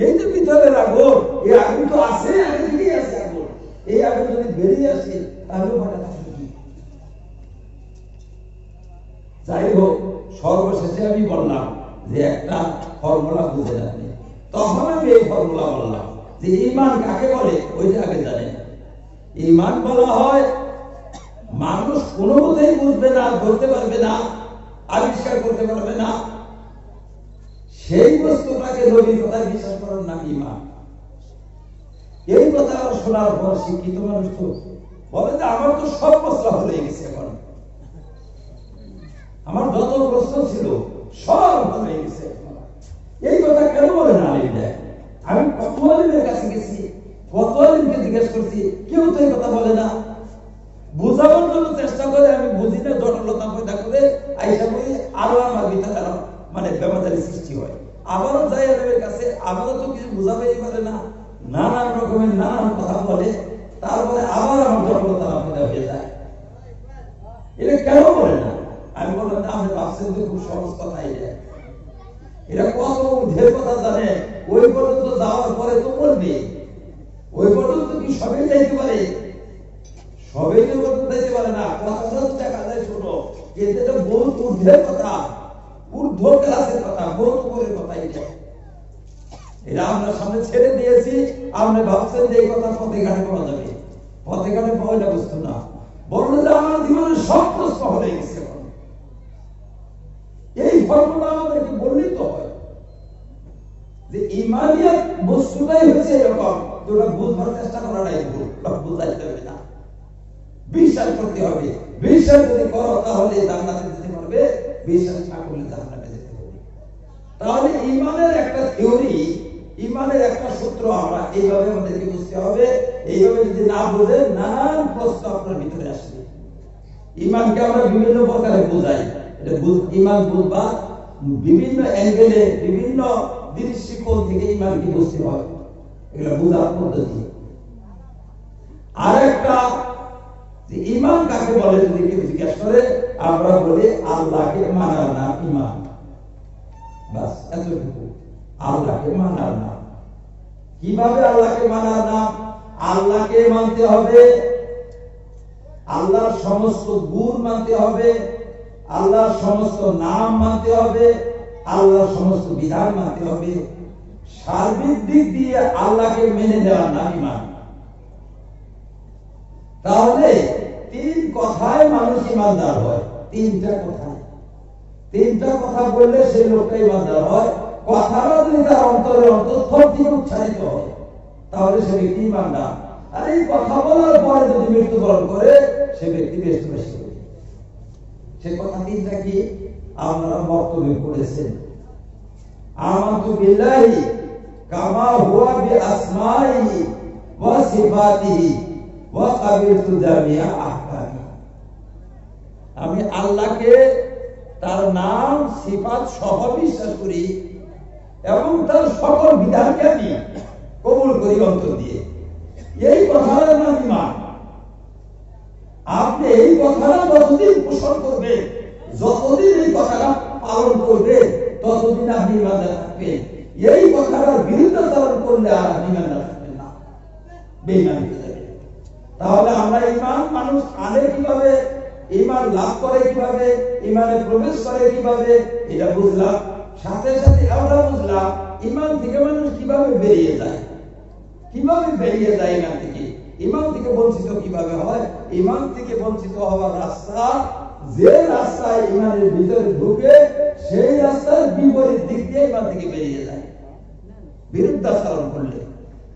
এই যে ভিতরের আগুন, এই আগুন তো আছে, আগে থেকেই আছে আগুন। এই আগুন যদি বেরিয়ে আসে তাহলে হঠাৎ থাকে কি? যাই হোক, সর্বশেষে আমি বললাম যে একটা ফর্মুলা বুঝে যাবে। তখন আমি এই ফর্মুলা বললাম যে ঈমান কাকে বলে, ওইটা আগে জানেন। ঈমান বলা হয় মানুষ কোনো মতেই বুঝবে না, ধরতে পারবে না, আবিষ্কার করতে পারবে না, সেই বস্তুটাকে নবীর কথায় বিশ্বাস করার নাম ঈমান। এই কথা শোনার পর শিক্ষিত মানুষ তো বলে যে আমার তো সব প্রশ্ন হয়ে গেছে, এখন আমার যত প্রশ্ন ছিল সব হয়ে গেছে। এই কথা কেন বলে না? আমি কত আলিমের কাছে গেছি, কত আলিমকে জিজ্ঞেস করছি, কেউ তো এই কথা বলে না। বুঝাবার জন্য চেষ্টা করে, আমি বুঝি না, জটিলতা পয়দা করে আইসা বলি, আরো আমার ভিতরে আরো মানে বেমাজারি সৃষ্টি হয়। আবারও যাই আলিমের কাছে, আবারও তো কিছু বুঝাবেই পারে না, নানান রকমের নানান কথা বলে, তারপরে আবার আমার জটিলতা পয়দা হয়ে যায়। এটা কেন বলে না? আমি বললাম না, আপনি ভাবছেন যে খুব সহজ কথা। এরা কত ঢের কথা জানে, ওই পর্যন্ত যাওয়ার পরে তো বলবে। ওই পর্যন্ত কি সবাই যাইতে পারে? সবাই তো পর্যন্ত যাইতে পারে না। কথাটা তো দেখা যায় ছোট, কিন্তু এটা বহুত ঊর্ধ্বের কথা, ঊর্ধ্ব ক্লাসের কথা, বহুত উপরের কথা। এটা আমরা সামনে ছেড়ে দিয়েছি। আপনি ভাবছেন যে এই কথা পথে ঘাটে পাওয়া যাবে, পথে ঘাটে পাওয়া যাবে বস্তু না। বললো যে আমার জীবনের সব প্রশ্ন হয়ে গেছে। এই ফর্মুলা আমাদেরকে বললেই তো হয় যে ঈমানিয়াত বস্তুটাই হচ্ছে এরকম, যেটা বুঝবার চেষ্টা করাটাই ভুল, বুঝাইতে হবে না, বিশ্বাস করতে হবে। বিশ্বাস যদি করো তাহলে জান্নাতে যেতে পারবে, বিশ্বাস না করলে জাহান্নামে যেতে হবে। তাহলে ঈমানের একটা থিওরি, ঈমানের একটা সূত্র আমরা এইভাবে আমাদেরকে বুঝতে হবে। এইভাবে যদি না বুঝেন, নানান প্রশ্ন আপনার ভিতরে আসবে। ঈমানকে আমরা বিভিন্ন প্রকারে বোঝাই। ঈমান বুঝবা বিভিন্ন অ্যাঙ্গেলে, বিভিন্ন দৃষ্টিকোণ থেকে ঈমানকে বুঝতে হয়, এগুলো বোঝার পদ্ধতি। আর একটা যে ঈমান কাকে বলে যদি কেউ জিজ্ঞাসা করে, আমরা বলি আল্লাহকে মানার নাম ঈমান। বাস এতটুকু, আল্লাহকে মানার নাম। কিভাবে আল্লাহকে মানার নাম? আল্লাহকে মানতে হবে, আল্লাহর সমস্ত গুণ মানতে হবে, আল্লাহর সমস্ত নাম মানতে হবে, আল্লাহর সমস্ত বিধান মানতে হবে। সার্বিক দিক দিয়ে আল্লাহকে মেনে নেওয়ার নাম ঈমান। তাহলে 3 কথায় মানুষ ঈমানদার হয়। 3টা কথা বললে সেই লোকটা ঈমানদার হয়। কথাটা যদি তার অন্তরের অন্তঃস্থল থেকে উচ্চারিত হয়, তাহলে সে ব্যক্তি ঈমানদার। আর এই কথা বলার পরে যদি মৃত্যুবরণ করে, সে ব্যক্তি বেশি করে। সে কথা 3টা কি আপনারা বক্তব্যে পড়েছেন। আমানতু বিল্লাহি কামা হুয়া বিআসমাইহি ওয়া সিফাতিহি ওয়া কাবিলতু জামিআ আহকামি। আমি আল্লাহকে তার নাম সিফাত সহ বিশ্বাস করি এবং তার সকল বিধানকে আমি কবুল করি অন্তর দিয়ে। এই কথার নাম ঈমান। আপনি এই কথাটা যতদিন পোষণ করবেন, যতদিন এই কথাটা পালন করবেন, ততদিন আপনি ঈমানদার থাকবেন। এই কথাটার বিরুদ্ধাচরণ করলে আর আপনি ঈমানদার থাকবেন না, বেঈমান হয়ে যাবেন। তাহলে আমরা ঈমান মানুষ আনে কিভাবে, ঈমান লাভ করে কিভাবে, ঈমানে প্রবেশ করে কিভাবে, এটা বুঝলাম। সাথে সাথে আমরা বুঝলাম ঈমান থেকে মানুষ কিভাবে বেরিয়ে যায়, ঈমান থেকে বঞ্চিত কিভাবে হয়। ঈমান থেকে বঞ্চিত হওয়ার রাস্তা, যে রাস্তায় ঈমানের ভিতরে ঢুকে, সেই রাস্তার বিপরীত দিক দিয়ে ঈমান থেকে বেরিয়ে যায় বিরুদ্ধাচরণ করলে।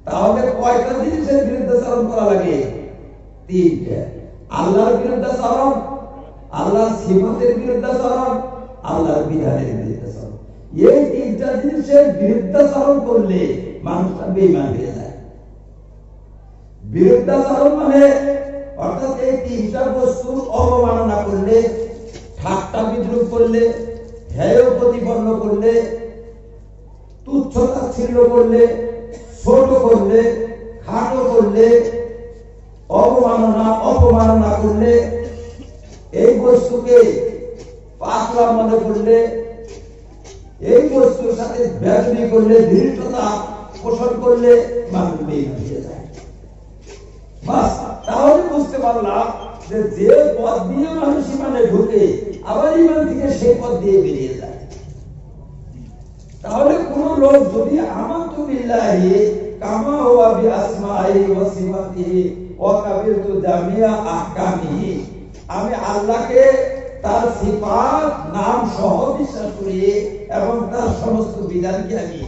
তাহলে কয়টা জিনিসের বিরুদ্ধাচরণ করা লাগে? 3টা। আল্লাহর বিরুদ্ধাচরণ, আল্লাহর সিফাতের বিরুদ্ধাচরণ, আল্লাহর বিধানের বিরুদ্ধাচরণ। এই তিনটা জিনিসের বিরুদ্ধাচরণ করলে মানুষটা বেঈমান হয়ে যায়। বিরুদ্ধাচরণ মানে অর্থাৎ এই তিনটা বস্তুর অবমাননা করলে, ঠাট্টা বিদ্রুপ করলে, হেয় প্রতিপন্ন করলে, তুচ্ছতাচ্ছিল্য করলে, ছোট করলে, খাটো করলে, অপমাননা করলে, এই বস্তুকে পাতলা মনে করলে, এই বস্তুর সাথে বেদবি করলে, দৃঢ়তা পোষণ করলে মানুষ বেঈমান হয়ে যায়। বাস, তাহলে বুঝতে পারলাম যে যে পথ দিয়ে মানুষ ইমানে ঢুকে আবার ইমান থেকে সেই পথ দিয়ে বেরিয়ে যায়। তাহলে কোন লোক যদি আমানতু বিল্লাহি কামা হুয়া বিআসমাইহি ওয়া সিফাতিহি ওয়া কাবিলতু জামিয়া আহকামিহি, আমি আল্লাহকে তার সিফাত নাম সহ বিশ্বাস করি এবং তার সমস্ত বিধানকে আমি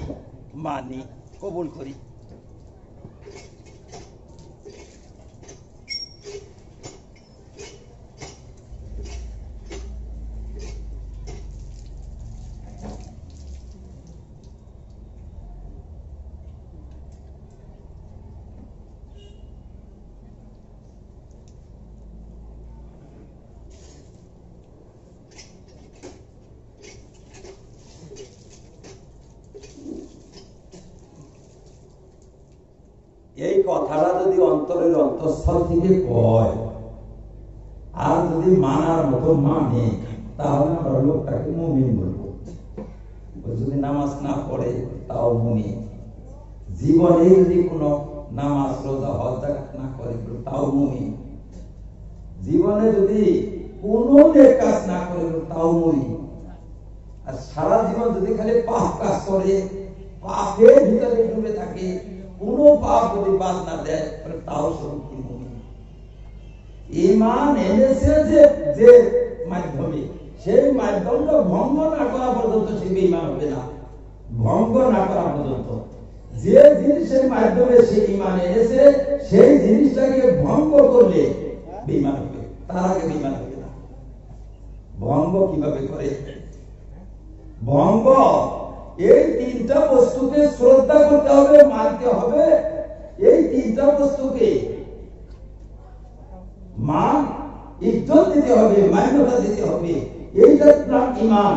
মানি, কবুল করি। এই কথাটা যদি অন্তরের অন্তঃস্থল থেকে কয় আর যদি মানার মতো মানে, তাহলে আমরা লোকটাকে মুমিন বলবো। যদি নামাজ না পড়ে তাও মুমিন, জীবনে যদি কোনো নামাজ রোজা হজ যাকাত না করে তাও মুমিন, জীবনে যদি কোনো নেক কাজ না করে তাও মুমিন, আর সারা জীবন যদি খালি পাপ কাজ করে, পাপের ভিতরে ডুবে থাকে, কোন পাপ যদি বাদ না দেয় তাও সত্যি মুমিন। ঈমান এনেছে যে মাধ্যমে, সেই মাধ্যমটা ভঙ্গ না করা পর্যন্ত সে বেঈমান হবে না। ভঙ্গ না করা পর্যন্ত যে জিনিসের মাধ্যমে সে ঈমান এনেছে সেই জিনিসটাকে ভঙ্গ করলে বেঈমান হবে, তার আগে বেঈমান হবে না। ভঙ্গ কিভাবে করে? ভঙ্গ এই তিনটা বস্তুকে শ্রদ্ধা করতে হবে, মানতে হবে। এই তিনটা বস্তুকে মান ইজ্জত দিতে হবে, মান্যতা দিতে হবে, এইটার নাম ঈমান।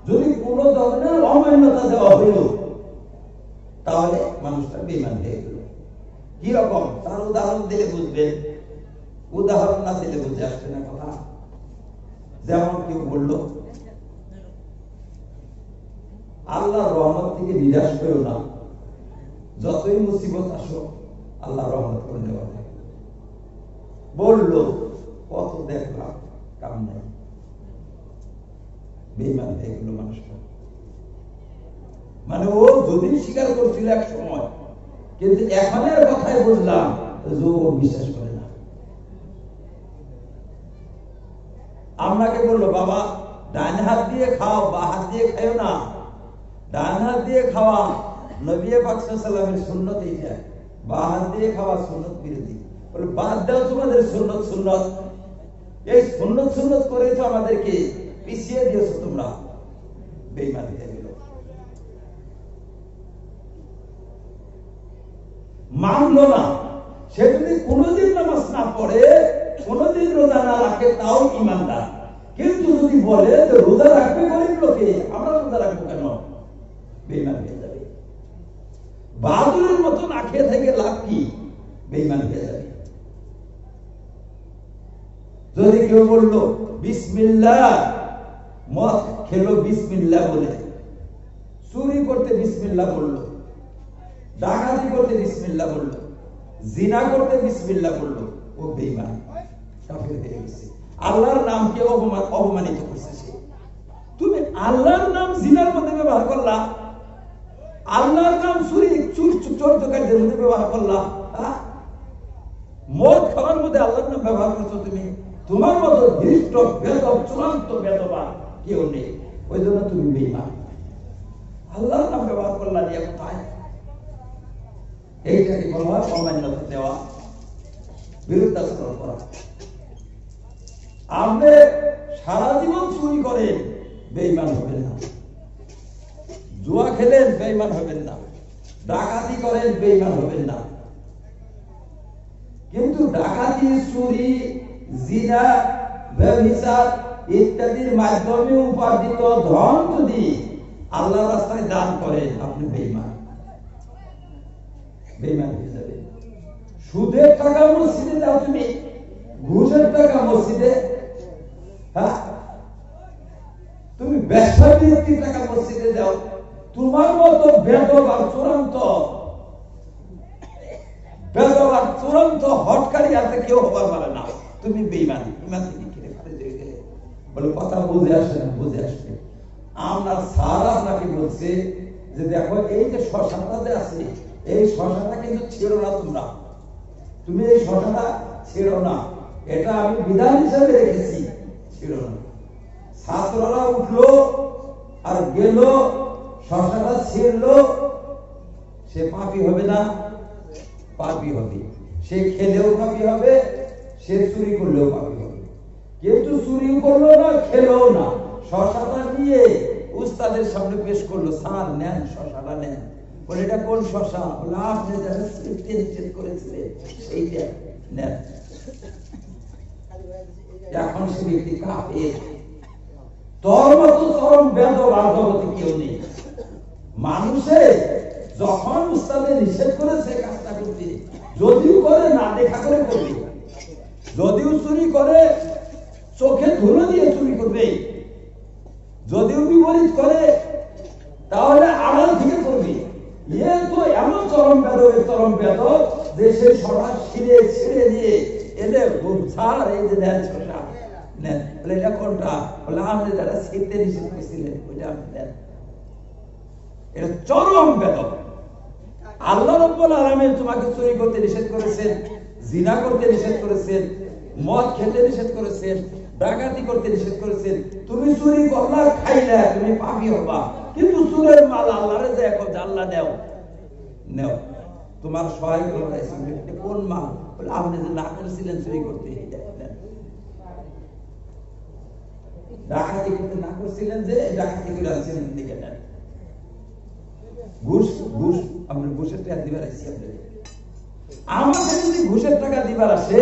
যদি কোনো ধরনের অমান্যতা দেওয়া হইল তাহলে মানুষটা বেঈমান হয়ে গেল। কি রকম? তার উদাহরণ দিলে বুঝবেন, উদাহরণ না দিলে বুঝে আসবে না কথা। যেমন কেউ বলল আল্লাহর রহমত থেকে নিরাশ করো না, যতই মুসিবত আসো আল্লাহর রহমত করে নেওয়া যায়। বললো কত দেখলাম কাম নাই, বেঈমান হয়ে গেল মানুষটা। মানে ও যদি স্বীকার করছিল এক সময়, কিন্তু এখনের কথাই বুঝলাম যে ও বিশ্বাস করে না। আপনাকে বললো বাবা ডান হাত দিয়ে খাও, বা হাত দিয়ে খাও না, ডান হাত দিয়ে খাওয়া নবী পাক সাল্লাল্লাহু আলাইহি ওয়াসাল্লামের সুন্নত, এইটা বা হাত দিয়ে খাওয়া সুন্নত বিরোধী। বলে বাদ দাও তোমাদের সুন্নত সুন্নত, এই সুন্নত সুন্নত করে তো আমাদেরকে পিছিয়ে দিয়েছো তোমরা। বেঈমান হয়ে গেল। মানলো না। সে যদি কোনোদিন নামাজ না পড়ে, কোনোদিন রোজা না রাখে, তাও ঈমানদার। কিন্তু যদি বলে যে রোজা রাখবে গরিব লোকে, আমরা রোজা রাখবো কেন? বেঈমান হয়ে যাবে। বাদুরের মতো না খেয়ে থেকে লাভ কি? বেঈমান হয়ে যাবে। যদি কেউ বললো বিসমিল্লাহ, মদ খেলো বিসমিল্লাহ বলে, চুরি করতে বিসমিল্লাহ বললো, ডাকাতি করতে বিসমিল্লাহ বললো, জিনা করতে বিসমিল্লাহ বললো, ও বেঈমান, কাফের হয়ে গেছে। আল্লাহর নামকে অপমানিত করছে সে। তুমি আল্লাহর নাম জিনার মধ্যে ব্যবহার করলা, আল্লাহর নাম চোরকারদের মধ্যে ব্যবহার করলা, মদ খাওয়ার মধ্যে আল্লাহর নাম ব্যবহার করছো তুমি। তোমার মতো ধৃষ্ট বেদব, চূড়ান্ত বেদবা কেউ নেই, ওই জন্য তুমি বেঈমান। আল্লাহর নাম ব্যবহার করলা নিয়ে কোথায়? এইটাকে বলা হয় অমান্যতা দেওয়া, বিরুদ্ধাচরণ করা। আপনি সারা জীবন চুরি করেন, বেঈমান হবেন না। জুয়া খেলেন বেঈমান হবেন না, ডাকাতি করেন বেঈমান হবেন না। কিন্তু ডাকাতি, চুরি, জিনা, ব্যভিচার ইত্যাদির মাধ্যমে উপার্জিত ধন যদি আল্লাহ রাস্তায় দান করেন, আপনি বেঈমান, বেঈমান হয়ে যাবে। সুদের টাকা মসজিদে দাও তুমি, ঘুষের টাকা মসজিদে, হ্যাঁ তুমি ব্যবসা বৃত্তির টাকা মসজিদে দাও, তোমার মতো বেদব আর চূড়ান্ত হটকারী আছে কেউ হবার পারে না। তুমি বেঈমান, ইমান থেকে কিনে খারিজ হয়ে গেলে। বলে কথা বুঝে আসে না, বুঝে আসবে। আমরা স্যার আপনাকে বলছে যে দেখো এই যে শ্মশানটা যে আছে, এই শ্মশানটা কিন্তু ছেড়ো না, তুমি এই শ্মশানটা ছেড়ো না, এটা আমি বিধান হিসাবে রেখেছি, ছেড়ো না। ছাত্ররা উঠলো আর গেল, শ্মশানটা ছেড়লো, সে পাপী হবে না? পাপী হবে। সে খেলেও পাপী হবে, সে চুরি করলেও পাপী হবে। কিন্তু চুরি করলো না, খেলেও না, শশাটা নিয়ে উস্তাদের সামনে পেশ করলো, স্যার নেন শশাটা নেন। বলে এটা কোন শশা? বলে আপনি যারা নিষেধ করেছিলেন সেইটা নেন। এখন সে ব্যক্তি কাফের। তোর মতো চরম বেদব আর জগতে কেউ নেই। মানুষে যখন উস্তাদে নিষেধ করেছে কাজটা করতে, যদিও করে না দেখা করে করবে, যদিও চুরি করে চোখে ধুলো দিয়ে চুরি করবে, যদিও বিপরীত করে তাহলে আড়াল থেকে করবে। এ তো এমন চরম বেদব যে সে সবার ছিঁড়ে দিয়ে এলে ছাড়, এই যে দেন শশা নেন। বলে এটা কোনটা? বলে আপনি যারা ছিঁড়তে নিষেধ করেছিলেন ওইটা আপনি দেন। এটা চরম বেদব। আল্লাহ রাব্বুল আলামিন তোমাকে চুরি করতে নিষেধ করেছেন, জিনা করতে নিষেধ করেছেন, মদ খেতে নিষেধ করেছেন, ডাকাতি করতে নিষেধ করেছেন। তুমি চুরি করলা, খাইলা, তুমি পাপী হবা। কিন্তু চুরের মাল আল্লাহরে যে এখন আল্লাহ নেও, তোমার সহায় করে কোন মাল? বলে আপনি যে না করেছিলেন চুরি করতে, ডাকাতি করতে না করেছিলেন, যে ডাকাতি করে আনছিলেন দিকে নেন। ঘুষ আমরা ঘুষের টাকা দিবার আসছি। আমাকে যদি ঘুষের টাকা দিবার আসে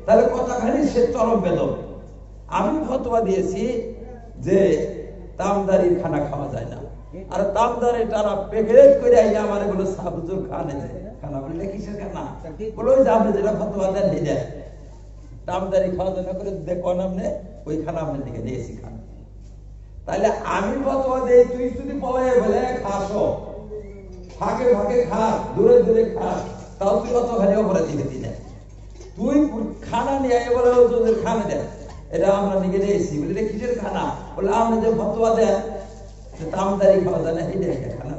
তাহলে কথাখানি সে চরম বেদব। আমি ফতোয়া দিয়েছি যে তামদারির খানা খাওয়া যায় না, আর তামদারি তারা প্যাকেট করে আইলে আমার বলে সাবজুর খানা বললে কিসের খানা? বলে ওই যে আপনি যেটা ফতোয়া দেন এই দেন, তামদারি খাওয়া যায় না করে দেখুন আপনি ওই খানা আপনার দিকে দিয়েছি খানা। তাহলে আমি ফতোয়া দেই, তুই যদি পলাই বলে খাস, ফাঁকে ফাঁকে খাস, দূরে দূরে খাস, তাও তুই অত খালি অপরাধ দিবি না। তুই খানা নিয়ে বলে ওদের খানা দেন, এটা আমরা দিকে দিয়েছি বলে এটা কিসের খানা? বলে আপনি যে ফতোয়া দেন তামদারি খাওয়া যায় না, এটা খানা।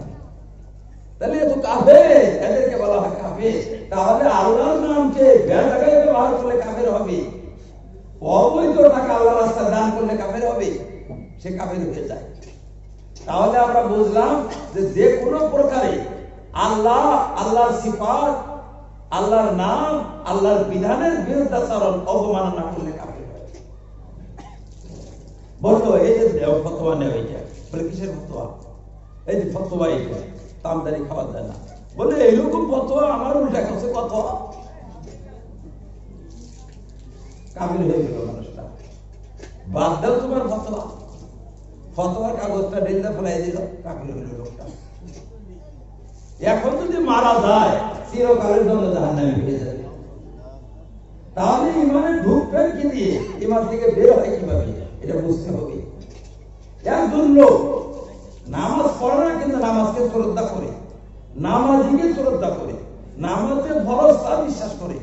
তাহলে এত কাফের, এদেরকে বলা হয় কাফের। তাহলে আল্লাহর নামকে বেজায় ব্যবহার করলে কাফের হবে, অবৈধ টাকা আল্লাহর রাস্তায় দান করলে কাফের হবে, সে কাফের হয়ে যায়। তাহলে আমরা বুঝলাম যে কোনো প্রকারে আল্লাহর সিফাত, আল্লাহর নাম, আল্লাহর বিধানের বিরুদ্ধাচরণ, অবমাননা করলে কাফের হয়। বলতো এই যে ফতোয়া নেই, ওইটা বলে কিসের ফতোয়া? এই যে ফতোয়া, এইটা তামদারি খাওয়া যায় না, বলে এইরকম ফতোয়া আমার উল্টা কাছে কত কাফের হয়ে গেল মানুষটা। বাদ দাও তোমার ফতোয়ার কাগজটা ডেলটা ফেলাই দিল, কাফের হইল লোকটা। এখন যদি মারা যায় চিরকালের জন্য জাহান্নামে হয়ে যাবে। তাহলে ইমানে ঢুকবেন কি দিয়ে, ইমান থেকে বের হয় কিভাবে, এটা বুঝতে হবে। একজন লোক নামাজ পড়ে না, কিন্তু নামাজকে শ্রদ্ধা করে, নামাজিকে শ্রদ্ধা করে, নামাজে ফরজ তা বিশ্বাস করে,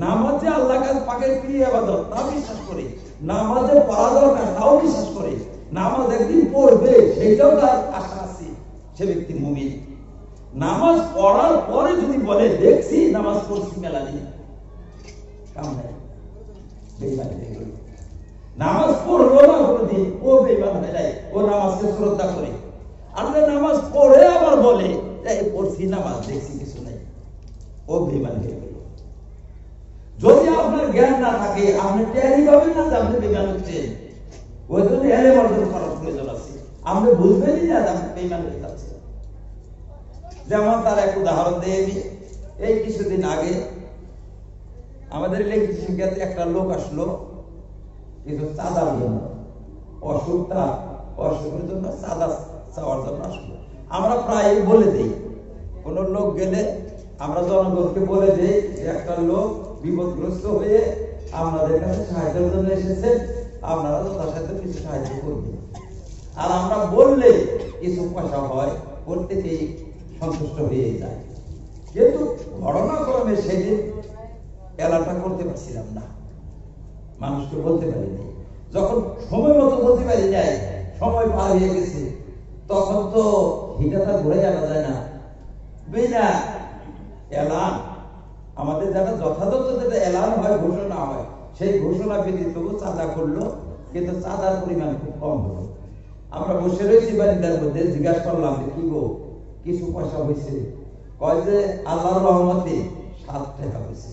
নামাজে আল্লাহ পাকের প্রিয় ইবাদত তা বিশ্বাস করে, নামাজে পড়া দরকার তাও বিশ্বাস করে, নামাজ একদিন পড়বে সেটাও তার আশা আছে, সে ব্যক্তি মুমিন। নামাজ পড়ার পরে যদি বলে দেখছি নামাজ পড়ছি মেলা দিন, নামাজ পড়লো না কোনদিন, ও বেঈমান হয়ে যায়। ও নামাজকে শ্রদ্ধা করে, আর নামাজ পড়ে আবার বলে পড়ছি নামাজ দেখছি কিছু নাই, ও বেঈমান হয়ে গেল। যদি আপনার জ্ঞান না থাকে, আপনি টেরি পাবেন না যে আপনি বেঈমান হচ্ছেন। ওই জন্য এলেম অর্জন করার প্রয়োজন আছে। আপনি বুঝবেনই না যে আপনি বেঈমান হয়ে যাচ্ছেন। যেমন তার এক উদাহরণ দিয়ে এই কিছুদিন আগে আমাদের ইলেকট্রিসিটি ক্ষেত্রে একটা লোক আসলো কিছু চাঁদার জন্য, অসুখের জন্য চাঁদা চাওয়ার জন্য আসলো। আমরা প্রায় বলে দিই, কোন লোক গেলে আমরা জনগণকে বলে দিই যে একটা লোক বিপদগ্রস্ত হয়ে আপনাদের কাছে সাহায্যের জন্য এসেছে, আপনারা যথাসাধ্য কিছু সাহায্য করবেন। আর আমরা বললে কিছু পয়সা হয়, প্রত্যেকেই সন্তুষ্ট হয়ে যায়। কিন্তু ঘটনাক্রমে সেদিন এলাটা করতে পারছিলাম না, মানুষকে বলতে পারিনি। যখন সময় মতো বলতে পারি নাই, সময় পার হয়ে গেছে, তখন তো হিটাটা ঘুরে আনা যায় না। বিনা এলান, আমাদের যারা যথাযথ যেটা এলান হয়, ঘোষণা হয়, সেই ঘোষণা ব্যতীত চাঁদা করলো, কিন্তু চাঁদার পরিমাণ খুব কম হলো। আমরা বসে রয়েছি বাড়িটার মধ্যে, জিজ্ঞাসা করলাম যে কি গো কিছু পয়সা হয়েছে? কয় যে আল্লাহর রহমতে 7 টাকা হয়েছে।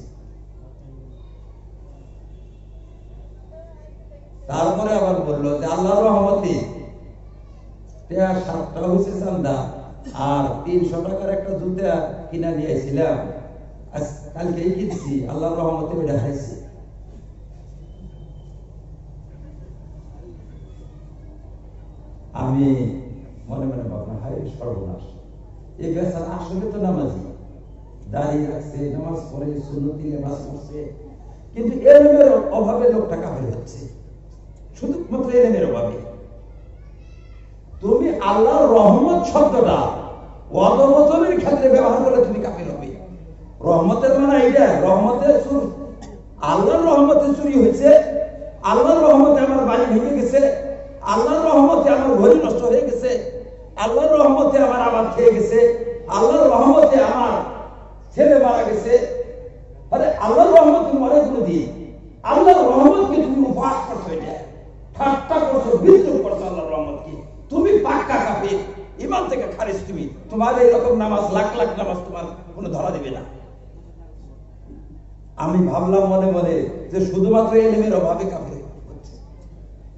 তারপরে আবার বললো যে আল্লাহর রহমতে 7 টাকা হয়েছে চান্দা, আর 300 টাকার একটা জুতা কিনা নিয়েছিলাম, কালকেই কিনছি, আল্লাহর রহমতে বেড়ে খাইছি। আমি মনে মনে ভাবলাম, হায় সর্বনাশ, এই বেচারা আসলে তো নামাজি, দাঁড়িয়ে রাখছে, নামাজ পড়ে, সুন্নতি নামাজ পড়ছে, কিন্তু এলেমের অভাবে লোকটা কাফের হচ্ছে, শুধুমাত্র এলেমের অভাবে। তুমি আল্লাহর রহমত শব্দটা অদবতনের ক্ষেত্রে ব্যবহার করলে তুমি কাফের হবে। রহমতের মানে এইটা, রহমতের সুর, আল্লাহর রহমতে চুরি হয়েছে, আল্লাহর রহমতে আমার বাড়ি ভেঙে গেছে, আল্লাহর রহমতে আমার ঘড়ি নষ্ট হয়ে গেছে, আল্লাহর রহমতে আমার আবাদ খেয়ে গেছে, আল্লাহর রহমতে আমার ছেলে মারা গেছে। আরে আল্লাহর রহমত তুমি মনে করে দিয়ে, আল্লাহর রহমতকে তুমি উপহাস করছো, এটা ঠাট্টা করছো, বিদ্রুপ করছো আল্লাহর রহমতকে। তুমি পাক্কা কাফের, ইমান থেকে খারিজ। তুমি তোমার এইরকম নামাজ, লাখ লাখ নামাজ তোমার কোনো ধরা দিবে না। আমি ভাবলাম মনে মনে যে শুধুমাত্র এলেমের অভাবে কাফের হচ্ছে।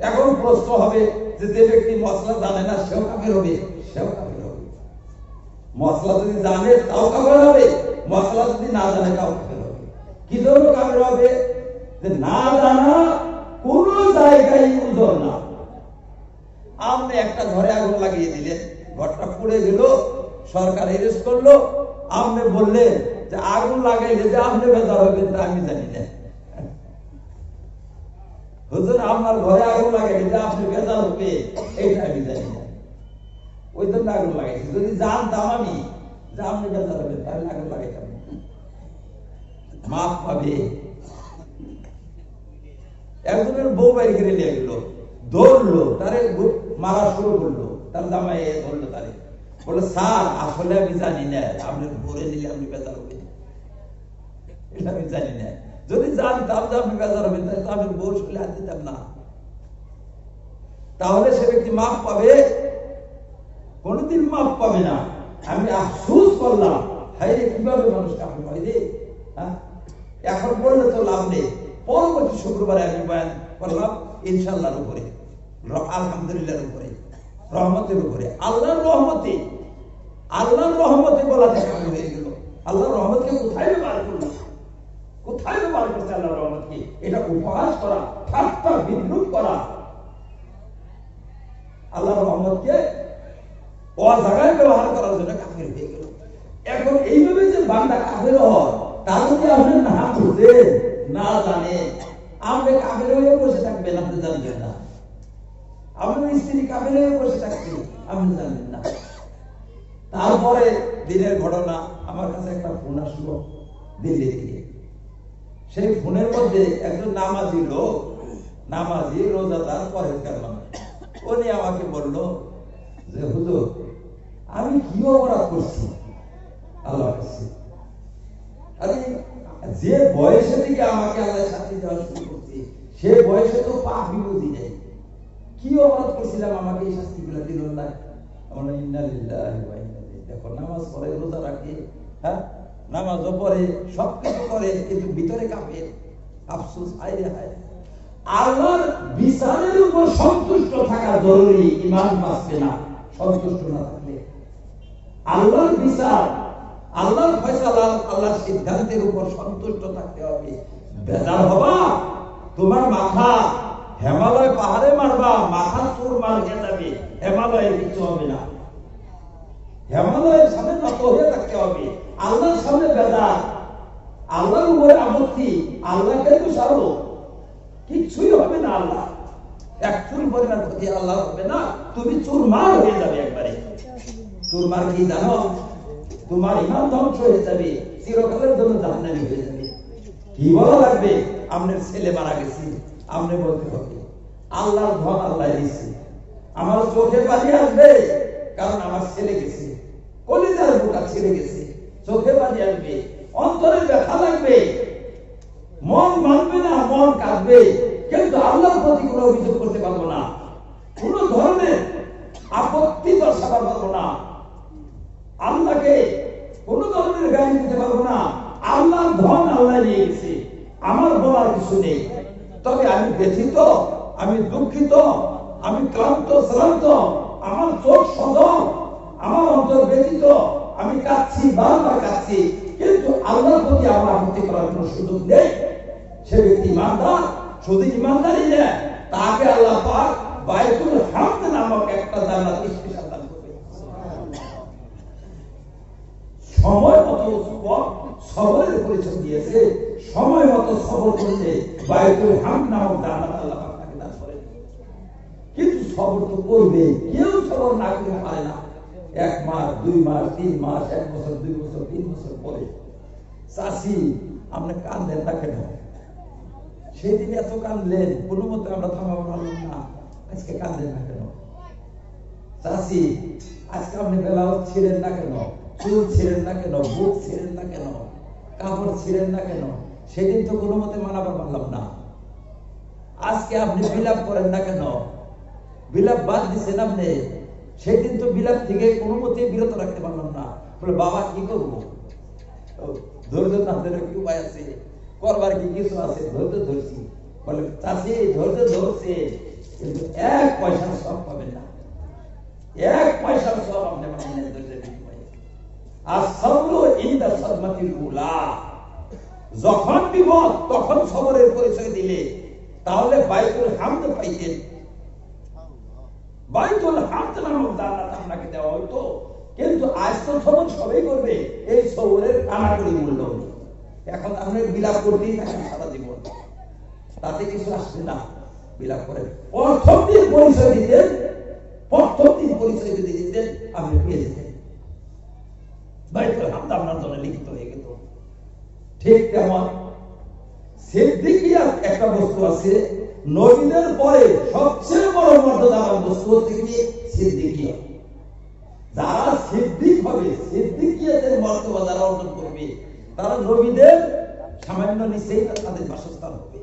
এখন প্রশ্ন হবে যে যে ব্যক্তি মশলা জানে না সেও কাফের হবে, সেও কাফের হবে। মশলা যদি জানে তাও কাফের হবে, মশলা যদি না জানে তাও কাফের হবে। কি জন্য কাফের হবে? যে না জানা কোন জায়গায় উজর না। আপনি একটা ঘরে আগুন লাগিয়ে দিলেন, ঘরটা পুড়ে গেল, সরকার এরেস্ট করলো, আপনি বললেন যে আগুন লাগাইলে যে আপনি বেজার হবেন তা আমি জানি না। হুজুর আপনার ঘরে আগুন লাগাইলে যে আপনি বেজার হবে এইটা আমি জানি না, ওই জন্য আগুন লাগাইছি। যদি জানতাম আমি যে আপনি বেজার হবেন তাহলে আগুন লাগাইতাম। মাপ পাবে। একজনের বউ বাড়ি ঘিরে নিয়ে গেল, ধরলো, তারে মারা শুরু করলো, তার জামাই ধরলো, তারে বলে স্যার আসলে আমি জানি না, আপনি ভরে নিলে আপনি বেজার হবেন, এটা আমি জানি না। যদি জানতাম যে আপনি বেজার হবেন তাহলে তো আমি বউ শুলে হাত দিতাম না। তাহলে সে ব্যক্তি মাপ পাবে? কোনদিন মাপ পাবে না। আমি আফসোস করলাম, হাই রে কিভাবে মানুষ কাফের হয় রে। এখন বললে তো লাভ নেই। পরবর্তী শুক্রবারে আমি বয়ান করলাম ইনশাআল্লাহর উপরে, আলহামদুলিল্লাহর উপরে, রহমতের উপরে। আল্লাহর রহমতে, আল্লাহর রহমতে বলা থেকে হয়ে গেল। আল্লাহর রহমতকে কোথায় ব্যবহার করলো? কোথায় ব্যবহার করছে আল্লাহর রহমতকে? এটা উপহাস করা, ঠাট্টা বিদ্রুপ করা। আল্লাহর রহমতকে অজায়গায় ব্যবহার করার জন্য কাফের হয়ে গেল। এখন এইভাবে যে বান্দা কাফের হয়, তা যদি আপনি না বুঝেন, না জানেন, আপনি কাফের হয়ে বসে থাকবেন, আপনি জানবেন না। আপনার স্ত্রী কাফের হয়ে বসে থাকবে, আপনি জানবেন না। তারপরে দিনের ঘটনা, আমার কাছে একটা ফোন আসলো দিল্লি থেকে। সেই ফোনের মধ্যে একজন নামাজি লোক, নামাজি রোজাদার পরেজগার মানুষ, উনি আমাকে বলল যে হুজুর আমি কি অপরাধ করছি আল্লাহর কাছে? আরে যে বয়সে থেকে আমাকে আল্লাহ শাস্তি দেওয়া শুরু করছে, সে বয়সে তো পাপ বিরোধী নেই। কি অপরাধ করছিলাম আমাকে এই শাস্তি গুলা দিল না? আমরা ইন্না লিল্লাহি ওয়া ইন্না ইলাইহি। দেখো নামাজ পড়ে, রোজা রাখে, হ্যাঁ নামাজও পড়ে, সবকিছু করে, কিন্তু ভিতরে কাফের। আফসোস, হায় রে হায়। আল্লাহর বিচারের উপর সন্তুষ্ট থাকা জরুরি, ঈমান বাঁচবে না সন্তুষ্ট না থাকলে। আল্লাহর বিচার, আল্লাহর ফয়সালা, আল্লাহর সিদ্ধান্তের উপর সন্তুষ্ট থাকতে হবে। বেজার হবা, তোমার মাথা হিমালয় পাহাড়ে মারবা, মাথা চুরমার হয়ে যাবে, হিমালয়ে কিছু হবে না। হিমালয়ের সামনে নত হয়ে থাকতে হবে। আল্লাহর সামনে বেজার, আল্লাহর উপরে আপত্তি, আল্লাহকে তো সারো, কিচ্ছুই হবে না। আল্লাহ এক চুল পরিমাণ ক্ষতি আল্লাহ হবে না, তুমি চুরমার হয়ে যাবে একবারে। চুরমার কি জানো? তোমার ইমান ধ্বংস হয়ে যাবে, চিরকালের জন্য জাহান্নামী হয়ে যাবে। কি বলা লাগবে? আপনার ছেলে মারা গেছে, আপনি বলতে হবে আল্লাহর ধন আল্লাহ দিয়েছে। আমার চোখে পানি আসবে কারণ আমার ছেলে গেছে, কলিজার বুকা ছেড়ে গেছে, চোখে পানি আসবে, অন্তরে ব্যথা লাগবে, মন মানবে না, মন কাঁদবে, কিন্তু আল্লাহর প্রতি কোনো অভিযোগ করতে পারবো না, কোন ধরনের আপত্তি দর্শাতে পারবো না, আল্লাহকে কোন ধরনের গালি দিতে পারবো না। আল্লাহর ধন আল্লাহ নিয়ে গেছে, আমার বলার কিছু নেই। তবে আমি ব্যথিত, আমি দুঃখিত, আমি ক্লান্ত শ্রান্ত, আমার চোখ সদম, আমার অন্তর ব্যথিত, আমি কাঁদছি, বারবার কাঁদছি, কিন্তু আল্লাহর প্রতি আমার আপত্তি করার কোনো সুযোগ নেই। সে ব্যক্তি ইমানদার, শুধু ইমানদারই না, তাকে আল্লাহ পাক বাইতুল হামদ নামক একটা জান্নাত স্পেশাল দান করবে। সময় মতো সবরের পরিচয় দিয়েছে, সময় মতো সবর করলে বাইতুল হামদ নামক জান্নাত আল্লাহ পাক তাকে দান করেন। কিন্তু সবর তো করবে, কেউ সবর না করতে পারে না। 1 মাস, 2 মাস, 3 মাস, 1 বছর, 2 বছর, 3 বছর পরে চাষি আপনি কান্দেন না কেন? সেদিন এত কাঁদলেন, কোনো মতে আমরা থামাবো পারলাম না, আজকে কাঁদেন না কেন? চাষি আজকে আপনি বেলাও ছিলেন না কেন? চুল ছিলেন না কেন? বুক ছিলেন না কেন? কাপড় ছিলেন না কেন? সেদিন তো কোনো মতে মানাবার পারলাম না। আজকে আপনি বিলাপ করেন না কেন? বিলাপ বাদ দিচ্ছেন আপনি, সেদিন তো বিলাপ থেকে কোনো মতে বিরত রাখতে পারলাম না। বলে বাবা কি করবো, ধৈর্য না ধরে কি উপায় আছে, করবার কি কিছু আছে? ধৈর্য ধরছি। বলে চাষি ধৈর্য ধরছে, কিন্তু 1 পয়সার সব পাবেন না, 1 পয়সার সব আপনি পাবেন না। আর সবর ইনদা সাদমাতিল উলা, যখন বিপদ তখন সবরের পরিচয় দিলে তাহলে বাইতুল হামদ পাইতেন। বাইতুল হামদ নামক জান্নাত আপনাকে দেওয়া হতো, কিন্তু আজ তো সবর সবাই করবে, এই সবরের কানাকড়ি মূল্য। এখন আপনি বিলাপ করতেই থাকেন সারা জীবন, তাতে কিছু আসবে না। বিলাপ করেন, প্রথম দিন পরিচয় দিতেন, প্রথম দিন পরিচয় যদি দিতেন আপনি পেয়ে যেতেন, বাইতুল হামদ আপনার জন্য লিখিত হয়ে গেল। ঠিক তেমন সিদ্দিকিয়াত একটা বস্তু আছে, নবীদের পরে সবচেয়ে বড় মর্যাদার বস্তু হচ্ছে কি সিদ্দিকিয়াত। যারা সিদ্দিক হবে, সিদ্দিকিয়াতের মর্যাদা যারা অর্জন করবে, তারা নবীদের সামান্য নিচেই তাদের বাসস্থান হবে,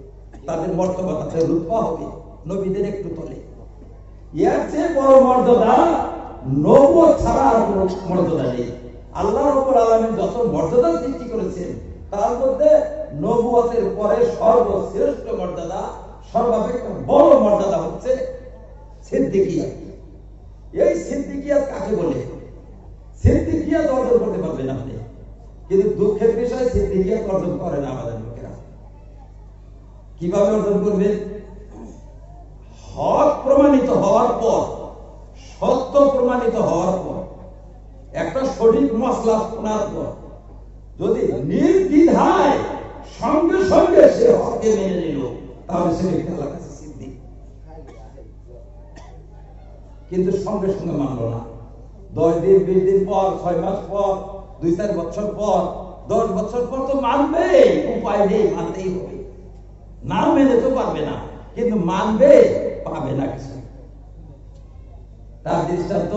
তাদের মর্যাদা তাদের রূপা হবে নবীদের একটু তলে। এর চেয়ে বড় মর্যাদা নবুয়ত ছাড়া আর কোনো মর্যাদা নেই। আল্লাহ রাব্বুল আলামিন যত মর্যাদা সৃষ্টি করেছেন তার মধ্যে নবুয়তের পরে সর্বশ্রেষ্ঠ মর্যাদা, সর্বাপেক্ষা বড় মর্যাদা হচ্ছে সিদ্দিকিয়াত। এই সিদ্দিকিয়াত কাকে বলে? সিদ্দিকিয়াত অর্জন করতে পারবেন আপনি, কিন্তু দুঃখের বিষয় সিদ্দিকিয়াত অর্জন করে না আমাদের লোকেরা। কিভাবে অর্জন করবেন? হক প্রমাণিত হওয়ার পর, সত্য প্রমাণিত হওয়ার পর, একটা সঠিক মসলা শোনার পর যদি নির্দ্বিধায় সঙ্গে সঙ্গে সে হককে মেনে নিল, তাহলে সে ব্যক্তি আল্লাহর কাছে সিদ্দিক। কিন্তু সঙ্গে সঙ্গে মানল না, 10 দিন 20 দিন পর, 6 মাস পর, 2-4 বছর পর, 10 বছর পর তো মানবে, উপায় নেই, মানতেই হবে। না মেনে তো পারবে না, কিন্তু মানবে, পাবে না কিছু। তার দৃষ্টান্ত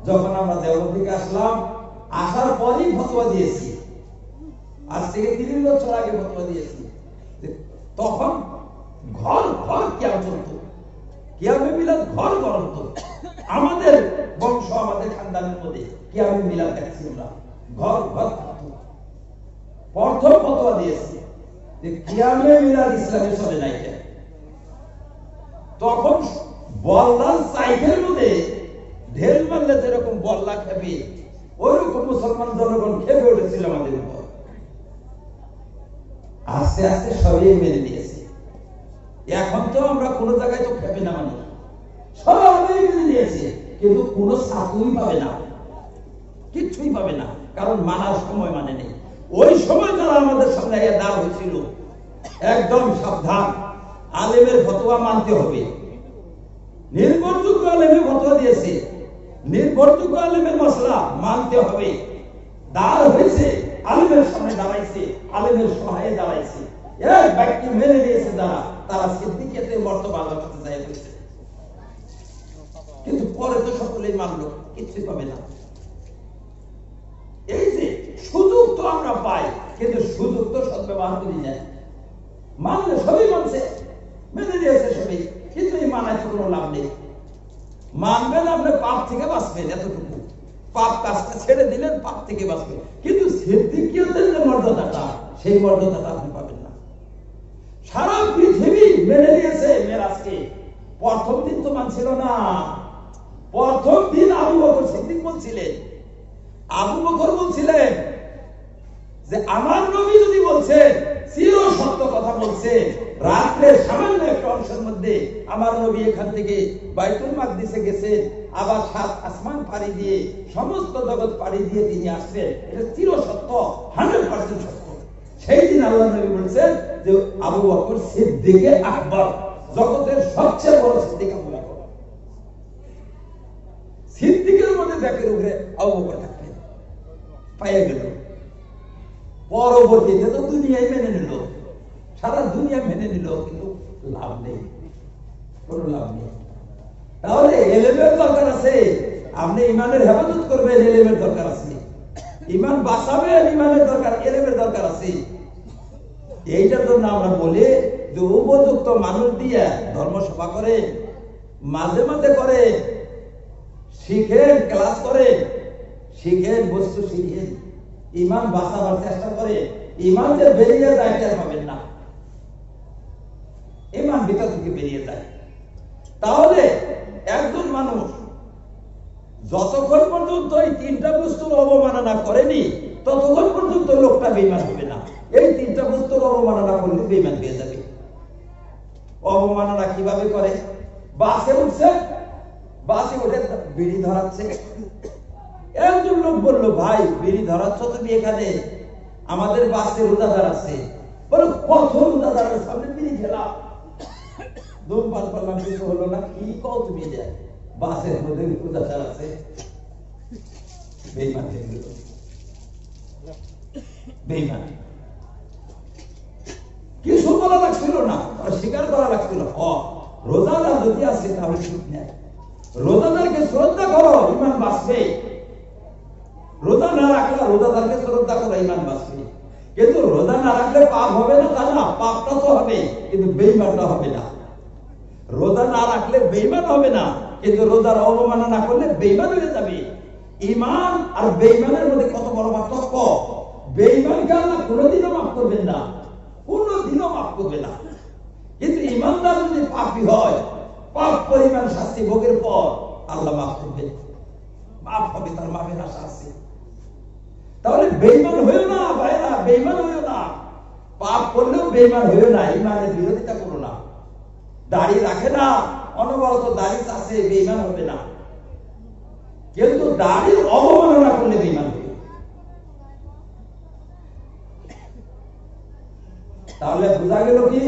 যখন আমরা দেওবন্দ থেকে আসলাম, আসার পরই ফতোয়া দিয়েছি, আজ থেকে 30 বছর আগে ফতোয়া দিয়েছি, তখন ঘর ঘর কিয়াম চলত, কিয়ামে মিলাদ ঘর ঘর হতো। আমাদের বংশ, আমাদের খানদানের মধ্যে কিয়ামে মিলাদ দেখছি আমরা, ঘর ঘর থাকতো। প্রথম ফতোয়া দিয়েছি যে কিয়ামে মিলাদ ইসলামে চলে নাই। তখন বল্লার সাইকেল মধ্যে ঢেল মারলে যেরকম বল্লা খাবে, ওইরকম মুসলমান জনগণ খেপে উঠেছিল আমাদের উপর। আস্তে আস্তে সবাই মেনে নিয়েছে। এখন তো আমরা কোনো জায়গায় তো খেপে না, মানুষ সবাই মেনে নিয়েছে, কিন্তু কোনো ছাত্রই পাবে না, কিচ্ছুই পাবে না, কারণ মানার সময় মানে নেই। ওই সময় যারা আমাদের সামনে দাঁড় হয়েছিল, একদম সাবধান, আলেমের ফতোয়া মানতে হবে। নির্ভরযোগ্য আলেমের ফতোয়া দিয়েছে, নির্ভরযোগ্য আলেমের মশলা মানতে হবে। দাঁড় হয়েছে, আলেমের সামনে দাঁড়াইছে, আলেমের সহায়ে দাঁড়াইছে, এক ব্যক্তি মেনে নিয়েছে যারা, তারা সিদ্দিকিয়াতের মর্তবা আল্লাহর কাছে যায় হয়েছে। কিন্তু পরে তো সকলেই মানলো, কিচ্ছুই পাবে না। এই যে সুযোগ তো আমরা পাই, কিন্তু সুযোগ তো সদ্ব্যবহার করি না। মানলে সবই মানছে, মেনে নিয়েছে সবই, কিন্তু এই মানায় কোনো লাভ নেই। মানবেন আপনি পাপ থেকে বাঁচবেন, এতটুকু। পাপ কাজটা ছেড়ে দিলেন, পাপ থেকে বাঁচবেন, কিন্তু সিদ্দিকিয়াতের যে মর্যাদাটা, সেই মর্যাদাটা আপনি পাবেন না। সারা পৃথিবী মেনে নিয়েছে মেরাজকে। প্রথম দিন তো মানছিল না। প্রথম দিন আবু বকর সিদ্দিক বলছিলেন, আবু বকর বলছিলেন যে আমার নবী যদি বলছে, চির সত্য কথা বলছে, রাত্রে সামান্য একটা অংশের মধ্যে আমার নবী এখান থেকে বাইতুল মাকদিসে গেছেন, আবার 7 আসমান পাড়ি দিয়ে, সমস্ত জগৎ পাড়ি দিয়ে তিনি আসছেন, এটা চির সত্য, 100% সত্য। সেই দিন আল্লাহ নবী বলছেন যে আবু বকর সিদ্দিকে আকবর, জগতের সবচেয়ে বড় সিদ্দিক আবু বকর। সিদ্দিকের মধ্যে ব্যাকের উপরে আবু বকর থাকলেন, পাইয়া গেল। পরবর্তীতে তো দুনিয়ায় মেনে নিল, সারা দুনিয়া মেনে নিল, কিন্তু লাভ নেই, কোনো লাভ নেই। তাহলে এলেমের দরকার আছে, আপনি ইমানের হেফাজত করবেন, এলেমের দরকার আছে। ইমান বাঁচাবেন, ইমানের দরকার, এলেমের দরকার আছে। এইটার জন্য আমরা বলি যে উপযুক্ত মানুষ দিয়ে ধর্মসভা করে, মাঝে মাঝে করে, শিখেন, ক্লাস করে, শিখেন, বস্তু শিখেন, ইমান বাঁচাবার চেষ্টা করে। ইমান যে বেরিয়ে যায় টের পাবেন না, ইমান ভিতর থেকে বেরিয়ে যায়। তাহলে একজন মানুষ যতক্ষণ পর্যন্ত এই 3টা বস্তুর অবমাননা করেনি, ততক্ষণ পর্যন্ত লোকটা বেঈমান হবে না। এই 3টা বস্তুর অবমাননা করলে বেঈমান হয়ে যাবে। অবমাননা কিভাবে করে? বাসে উঠছে, বাসে উঠে বিড়ি ধরাচ্ছে। একজন লোক বলল, ভাই বিড়ি ধরাচ্ছ তুমি এখানে, আমাদের বাসে রোজাদার আছে। বলো কত রোজাদারের সামনে বিড়ি খেলাম, ধূমপান করলাম, কিছু হলো না, কি কও তুমি? যায় বাসের মধ্যে রোজাদার আছে, বেঈমান হয়ে গেল, বেঈমান। কিছু বলা লাগছিল না, স্বীকার করা লাগছিল, রোজাদার যদি আছে তাহলে ঠিক নেয়। রোজাদারকে শ্রদ্ধা করো, ইমান বাঁচবে। রোজা না রাখলে রোজাদারকে শ্রদ্ধা করো, ইমান বাঁচবে। কিন্তু রোজা না রাখলে পাপ হবে না তা না, পাপটা তো হবে, কিন্তু বেঈমানটা হবে না। রোজা না রাখলে বেঈমান হবে না, কিন্তু রোজার অবমাননা করলে বেঈমান হয়ে যাবে। ঈমান আর বেঈমানের মধ্যে কত বড় পার্থক্য! বেঈমানকে আল্লাহ কোনোদিনও মাফ করবেন না, কোনোদিনও মাফ করবে না। কিন্তু ঈমানদার যদি পাপী হয়, পাপ পরিমাণ শাস্তি ভোগের পর আল্লাহ মাফ করবেন, মাফ হবে, তার মাফের আশা আছে। তাহলে বেঈমান হইও না ভাইরা, বেঈমান হইও না। পাপ করলেও বেঈমান হইও না, ঈমানের বিরোধিতা করো না। দাড়ি রাখে না, অনবরত দাড়ি আছে, বেঈমান হবে না। কিন্তু দাড়ির অবমাননা করলে বেঈমান হবে। তাহলে বোঝা গেল কি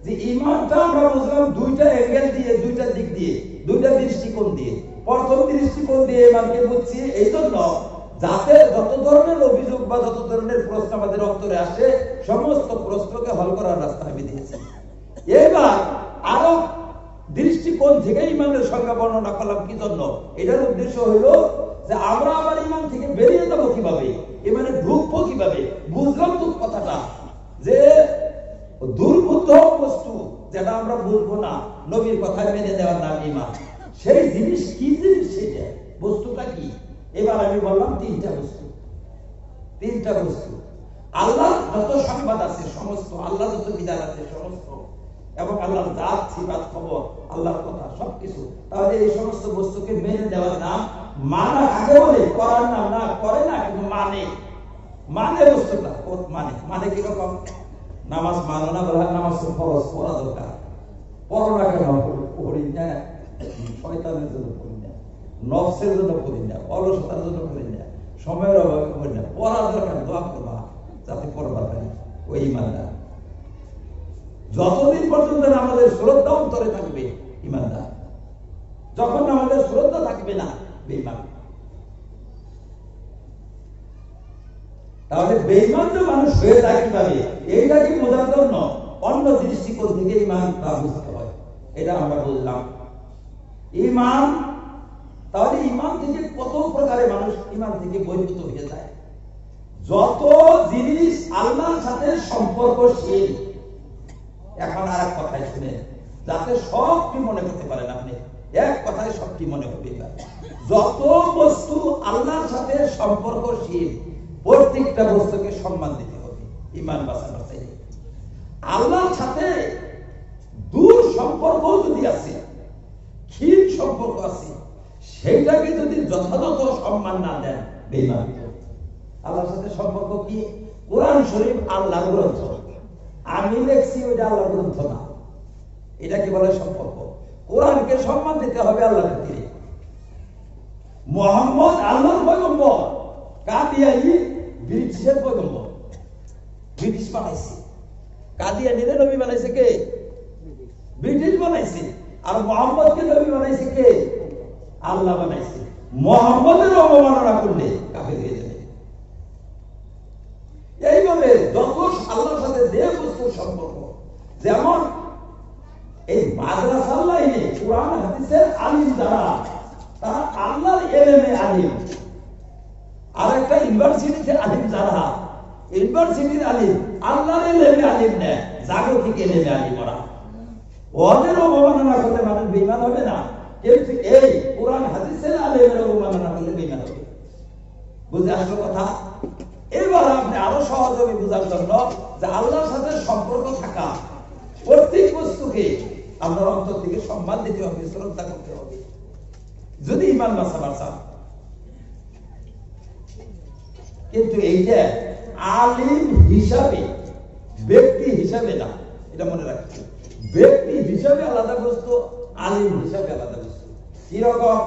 যে ঈমানটা আমরা বুঝলাম 2টা অ্যাঙ্গেল দিয়ে, 2টা দিক দিয়ে, 2টা দৃষ্টিকোণ দিয়ে। প্রথম দৃষ্টিকোণ দিয়ে ঈমানকে বুঝছি এই জন্য যাতে যত ধরনের অভিযোগ বা যত ধরনের প্রশ্ন আমাদের অন্তরে আসে, সমস্ত প্রশ্নকে হল করার রাস্তা আমি দিয়েছি। এবার আরো দৃষ্টিকোণ থেকে ঈমানের সংজ্ঞা বর্ণনা করলাম কি জন্য। এটার উদ্দেশ্য হলো যে আমরা আবার ঈমান থেকে বেরিয়ে যাবো কিভাবে, ঈমানে ঢুকবো কিভাবে। বুঝলাম তো কথাটা যে দুর্বুদ্ধ বস্তু যেটা আমরা বুঝবো না, নবীর কথা মেনে দেওয়ার নাম ঈমান। সেই জিনিস কি জিনিস, সেটা বস্তুটা কি? এবার আমি বললাম 3টা বস্তু। 3টা বস্তু আল্লাহ যত সংবাদ আছে সমস্ত, আল্লাহ যত বিধান আছে সমস্ত, এবং আল্লাহর জাত, সিফাত, খবর, আল্লাহর কথা সবকিছু। তাহলে এই সমস্ত বস্তুকে মেনে দেওয়ার নাম মানা কাকে বলে? করার নাম না, করে না কিন্তু মানে বস্তুটা মানে কিরকম? নামাজ মানো না বলে নামাজ তো ফরজ, পড়া দরকার, পড়ো না কেন? পড়ি না, শয়তানের জন্য পড়ি না, নফসের জন্য পড়ি না, অলসতার জন্য পড়ি না, সময়ের অভাবে পড়ি না, পড়া দরকার, দোয়া করবা যাতে পড়বা পারে। ওই ইমানদার যতদিন পর্যন্ত আমাদের শ্রদ্ধা অন্তরে থাকবে ইমানদার, যখন আমাদের শ্রদ্ধা থাকবে না বেঈমান। তাহলে বেঈমান তো মানুষ হয়ে যায় কিভাবে? এইটাকে বোঝার জন্য অন্য দৃষ্টিকোণ থেকে ইমান তা বুঝতে হয়। এটা আমরা বুঝলাম ইমান। তাহলে ইমান থেকে কত প্রকারে মানুষ ইমান থেকে বহির্ভূত হয়ে যায়। যত জিনিস আল্লাহর সাথে সম্পর্কশীল, এখন আর এক কথায় শুনে যাতে সবটি মনে করতে পারেন আপনি, এক কথায় সবটি মনে হবে। যত বস্তু আল্লাহর সাথে সম্পর্কশীল প্রত্যেকটা বস্তুকে সম্মান দিতে হবে ইমান বাঁচানোর চাইলে। আল্লাহর সাথে দূর সম্পর্ক যদি আছে, ক্ষীণ সম্পর্ক আছে, সেইটাকে যদি যথাযথ সম্মান না দেন বেঈমান। আল্লাহর সাথে সম্পর্ক কি? কোরআন শরীফ আল্লাহর গ্রন্থ, আমি দেখছি ওইটা আল্লাহর গ্রন্থ না, এটাকে বলে সম্পর্ক। কোরআনকে সম্মান দিতে হবে আল্লাহর খাতিরে। মুহাম্মদ আল্লাহর পয়গম্বর, কাদিয়ানি ব্রিটিশের পয়গম্বর, ব্রিটিশ বানাইছে। কাদিয়ানিরে নবী বানাইছে কে? ব্রিটিশ বানাইছে। আর মুহাম্মদকে নবী বানাইছে কে? আল্লাহ বানাইছে। মুহাম্মদের অবমাননা করলে কাফের হয়ে যাবে। এইভাবে যত আল্লাহর সাথে যে বস্তুর সম্পর্ক, যেমন এই মাদ্রাসা লাইনে কোরআন হাদিসের আলিম যারা, তারা আল্লাহর ইলমে আলিম। আর একটা ইউনিভার্সিটিতে আলিম যারা, ইউনিভার্সিটির আলিম আল্লাহর ইলমে আলিম নেয়, জাগতিক ইলমে আলিম ওরা। ওদের অবমাননা করলে মানুষ বেঈমান হবে না, কিন্তু এই কোরআন হাদিসের আলিমের অবমাননা করলে বেঈমান হবে। বুঝে আসলো কথা? এবার আপনি আরো সহজভাবে বোঝার জন্য যে আল্লাহর সাথে সম্পর্ক থাকা প্রত্যেক বস্তুকে আপনার অন্তর থেকে সম্মান দিতে হবে, শ্রদ্ধা করতে হবে যদি ইমান বাঁচাবার চান। কিন্তু এইটা আলিম হিসাবে, ব্যক্তি হিসাবে না, এটা মনে রাখতে। ব্যক্তি হিসাবে আলাদা বস্তু, আলিম হিসাবে আলাদা বস্তু। কিরকম?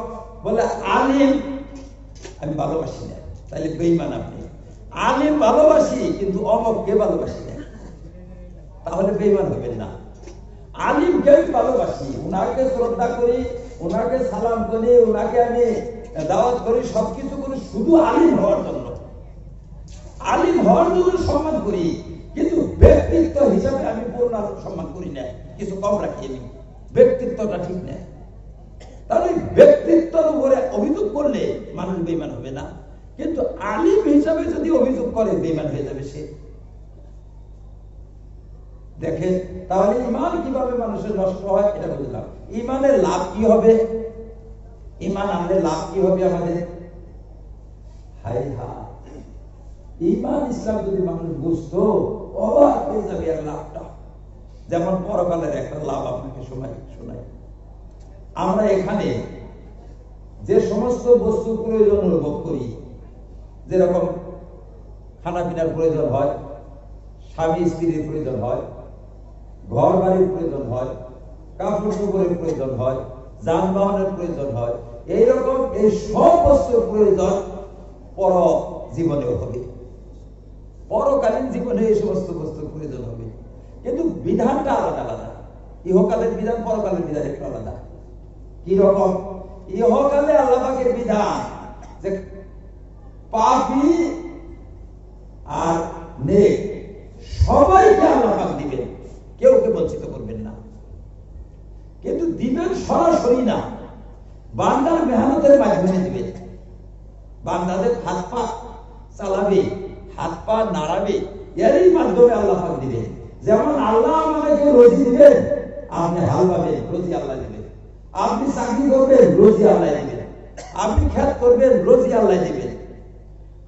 বলে আলিম আমি ভালোবাসি না, তাহলে বেঈমান আপনি। আলিম ভালোবাসি কিন্তু অমককে ভালোবাসি না, তাহলে বেঈমান হবেন না। আলিমকে আমি ভালোবাসি, উনাকে শ্রদ্ধা করি, উনাকে সালাম করি, উনাকে আমি দাওয়াত করি, সবকিছু করি শুধু আলিম হওয়ার জন্য, আলিম হওয়ার জন্য সম্মান করি। কিন্তু ব্যক্তিত্ব হিসাবে আমি পূর্ণ সম্মান করি না, কিছু কম রাখি আমি, ব্যক্তিত্বটা ঠিক না। তাহলে ব্যক্তিত্বের উপরে অভিযোগ করলে মানুষ বেঈমান হবে না, কিন্তু আলিম হিসাবে যদি অভিযোগ করে বেঈমান হয়ে যাবে সে। দেখেন তাহলে ইমান কিভাবে মানুষের নষ্ট হয় এটা বুঝলাম। ইমানের লাভ কি হবে? ইমান আনলে লাভ কি হবে আমাদের? হাই হা, ইমান ইসলাম যদি মানুষ বুঝতো অবাক হয়ে যাবে আর লাভটা। যেমন পরকালের একটা লাভ আপনাকে শোনাই। আমরা এখানে যে সমস্ত বস্তু প্রয়োজন অনুভব করি, যেরকম খানা পিনার প্রয়োজন হয়, স্বামী স্ত্রীর প্রয়োজন হয়, ঘর বাড়ির প্রয়োজন হয়, কাপড় চোপড়ের প্রয়োজন হয়, যানবাহনের প্রয়োজন হয়, এইরকম এই সব বস্তুর প্রয়োজন পর জীবনেও হবে, পরকালীন জীবনে এই সমস্ত বস্তুর প্রয়োজন হবে। কিন্তু বিধানটা আলাদা আলাদা। ইহকালের বিধান পরকালের বিধান একটু আলাদা। কি রকম? ইহকালে আল্লাহ পাকের বিধান যে পাপী আর নেক সবাইকে আল্লাহ পাক দিবেন, কেউ কে বঞ্চিত করবেন না। কিন্তু দিবেন সরাসরি না, বান্দার মেহনতের মাধ্যমে দিবেন। বান্দাদের হাত পা চালাবে, হাত পা নাড়াবে, এরই মাধ্যমে আল্লাহ পাক দিবেন। যেমন আল্লাহ আমাকে রুজি দিবেন, আপনি হাল পাবেন, রুজি আল্লাহ দিবেন। আপনি চাকরি করবেন, রুজি আল্লাহ দিবেন। আপনি খেত করবেন, রুজি আল্লাহ দিবেন।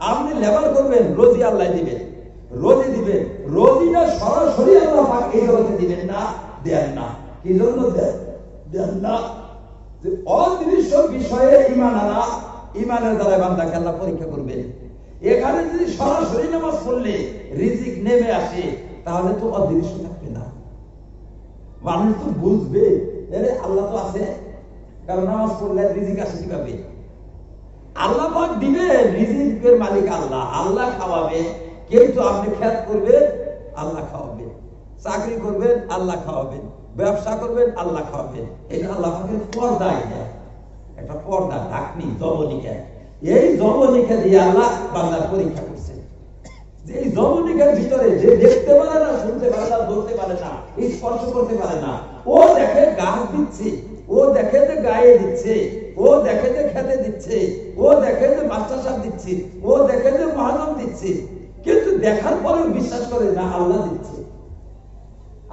আপনি লেবার করবেন, রুজি আল্লাহ দিবেন। রুজি দিবেন, রুজিটা সরাসরি আল্লাহ পাক এই জগতে দিবেন না, দেন না। কি জন্য দেন না? যে অদৃশ্য বিষয়ে ঈমান আনা, ইমানের দ্বারা বান্দাকে আল্লাহ পরীক্ষা করবে। এখানে যদি সরাসরি নামাজ পড়লে রিজিক নেমে আসে তাহলে তো অদৃশ্য থাকবে না, মানুষ তো বুঝবে আল্লাহ তো আছে, কারণ নামাজ পড়লে রিজিক আসে কিভাবে? আল্লাহ পাক দিবে, রিজিকের মালিক আল্লাহ, আল্লাহ খাওয়াবে। কিন্তু আপনি খেত করবেন, আল্লাহ খাওয়াবেন, চাকরি করবেন, আল্লাহ খাওয়াবেন, ব্যবসা করবেন, আল্লাহ খাওয়াবেন। এটা আল্লাহ পাকের পর্দা, একটা পর্দা, ঢাকনি, জবনিকা। এই জবনিকা দিয়ে আল্লাহ বান্দার পরীক্ষা করছে। এই জবনিকার ভিতরে যে দেখতে পারে না, শুনতে পারে না, বলতে পারে না, স্পর্শ করতে পারে না, ও দেখে গাছ দিচ্ছে, ও দেখে যে গায়ে দিচ্ছে, ও দেখে যে খেতে দিচ্ছে, ও দেখে যে মাস্টার সাহেব দিচ্ছে, ও দেখে যে মহাজন দিচ্ছে, কিন্তু দেখার পরেও বিশ্বাস করে না আল্লাহ দিচ্ছে,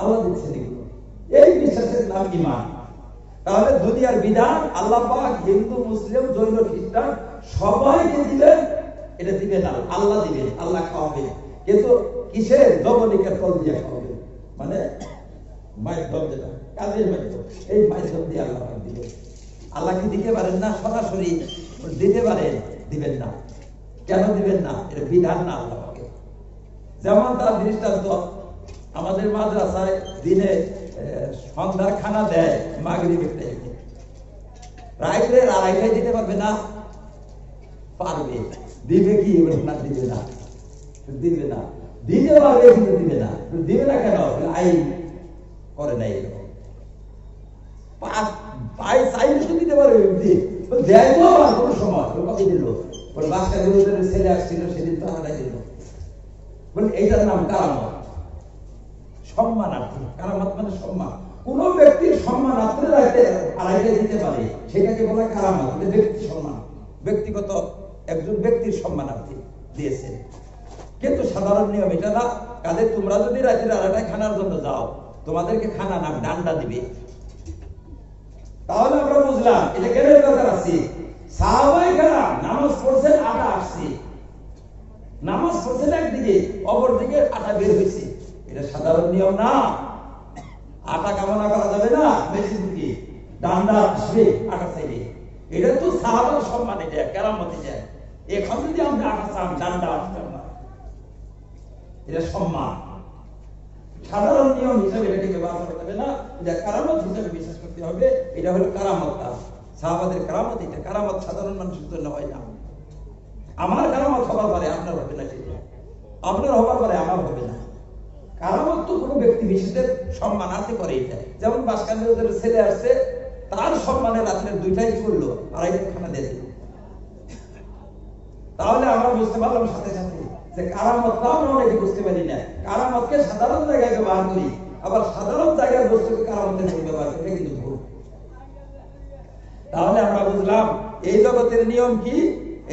আল্লাহ দিচ্ছে। এগুলো এই বিশ্বাসের নাম ঈমান। তাহলে দুনিয়ার বিধান আল্লাহ পাক হিন্দু, মুসলিম, জৈন, খ্রিস্টান সবাইকে দিবেন, এটা দিবেন না, আল্লাহ দিবেন, আল্লাহ খাওয়াবেন। কিন্তু কিসের? জবনিকার ফল দিয়ে খাওয়াবেন, মানে মাধ্যম, যেটা কাজের মাধ্যম, এই মাধ্যম দিয়ে আল্লাহ পাক দিবেন। আল্লাহ কি দিতে পারেন না? সরাসরি দিতে পারেন, দিবেন না। কেন দিবেন না? এটা বিধান না আল্লাহ পাকের। যেমন তার দৃষ্টান্ত, আমাদের মাদ্রাসায় দিনে সন্ধ্যার খানা দেয় মাগরিবের টাইমে, রাইতের আড়াইটায় দিতে পারবে না? পারবে। দিবে কি? না, দিবে না, দিবে না, দিতে পারবে কিন্তু দিবে না। দিবে না কেন? আইন করে নাই, এরকম পাই চাইলে শুধু দিতে পারবে, দেয় তো আবার কোনো সময় কত দিল, বাচ্চা ছেলে আসছিল সেদিন তো আড়াই দিল। এইটার নাম কারামত, সম্মানার্থী। কারামত মানে সম্মান। কোন ব্যক্তির সম্মানার্থে আড়াইটায় দিতে পারে, সেটাকে বলা কারামত। ব্যক্তি সম্মান, ব্যক্তিগত একজন ব্যক্তির সম্মানার্থী দিয়েছে। কিন্তু সাধারণ নিয়ম এটা না। কাজে তোমরা যদি রাতের আড়াইটায় খানার জন্য যাও, তোমাদেরকে খানা না ডান্ডা দিবে। তাহলে আমরা বুঝলাম এটা কেন দরকার আছে। সাহাবায়ে কেরাম নামাজ পড়ছেন, আটা আসছে, নামাজ পড়ছেন একদিকে, অপর দিকে আটা বের হয়েছে। এটা সাধারণ নিয়ম না। আটা কামনা করা যাবে না, মেশিন থেকে ডান্ডা আসবে আটা চাইলে। এটা তো সাহাবার সম্মান, এটা কেরামতে যায়। এখন যদি আমরা আটা চান, ডান্ডা আসবে না, এটা সম্মান। সাধারণ নিয়ম হিসাবে এটাকে ব্যবহার করা যাবে না, এটা কারামত হিসাবে বিশ্বাস করতে হবে। এটা হলো কারামত, সাহাবাদের কারামত। এটা কারামত সাধারণ মানুষের জন্য হয় না। আমার কারামত হবার পারে, আপনার হবে না, সেটা আপনার হবার পারে, আমার হবে না। কারামত তো কোনো ব্যক্তি বিশেষের সম্মানার্থে করে। এটা যেমন বাসকান্দের ছেলে আসছে, তার সম্মানে রাত্রে 2টায় করলো, আড়াইটায় খানা দিয়ে দিল। তাহলে আমরা বুঝতে পারলাম সাথে সাথে যে কারামতটা আমরা অনেকে বুঝতে পারি না। কারামতকে সাধারণ জায়গায় ব্যবহার করি, আবার সাধারণ জায়গায় বস্তুকে কারামতের ব্যবহার করি, কিন্তু ভুল। তাহলে আমরা বুঝলাম এই জগতের নিয়ম কি।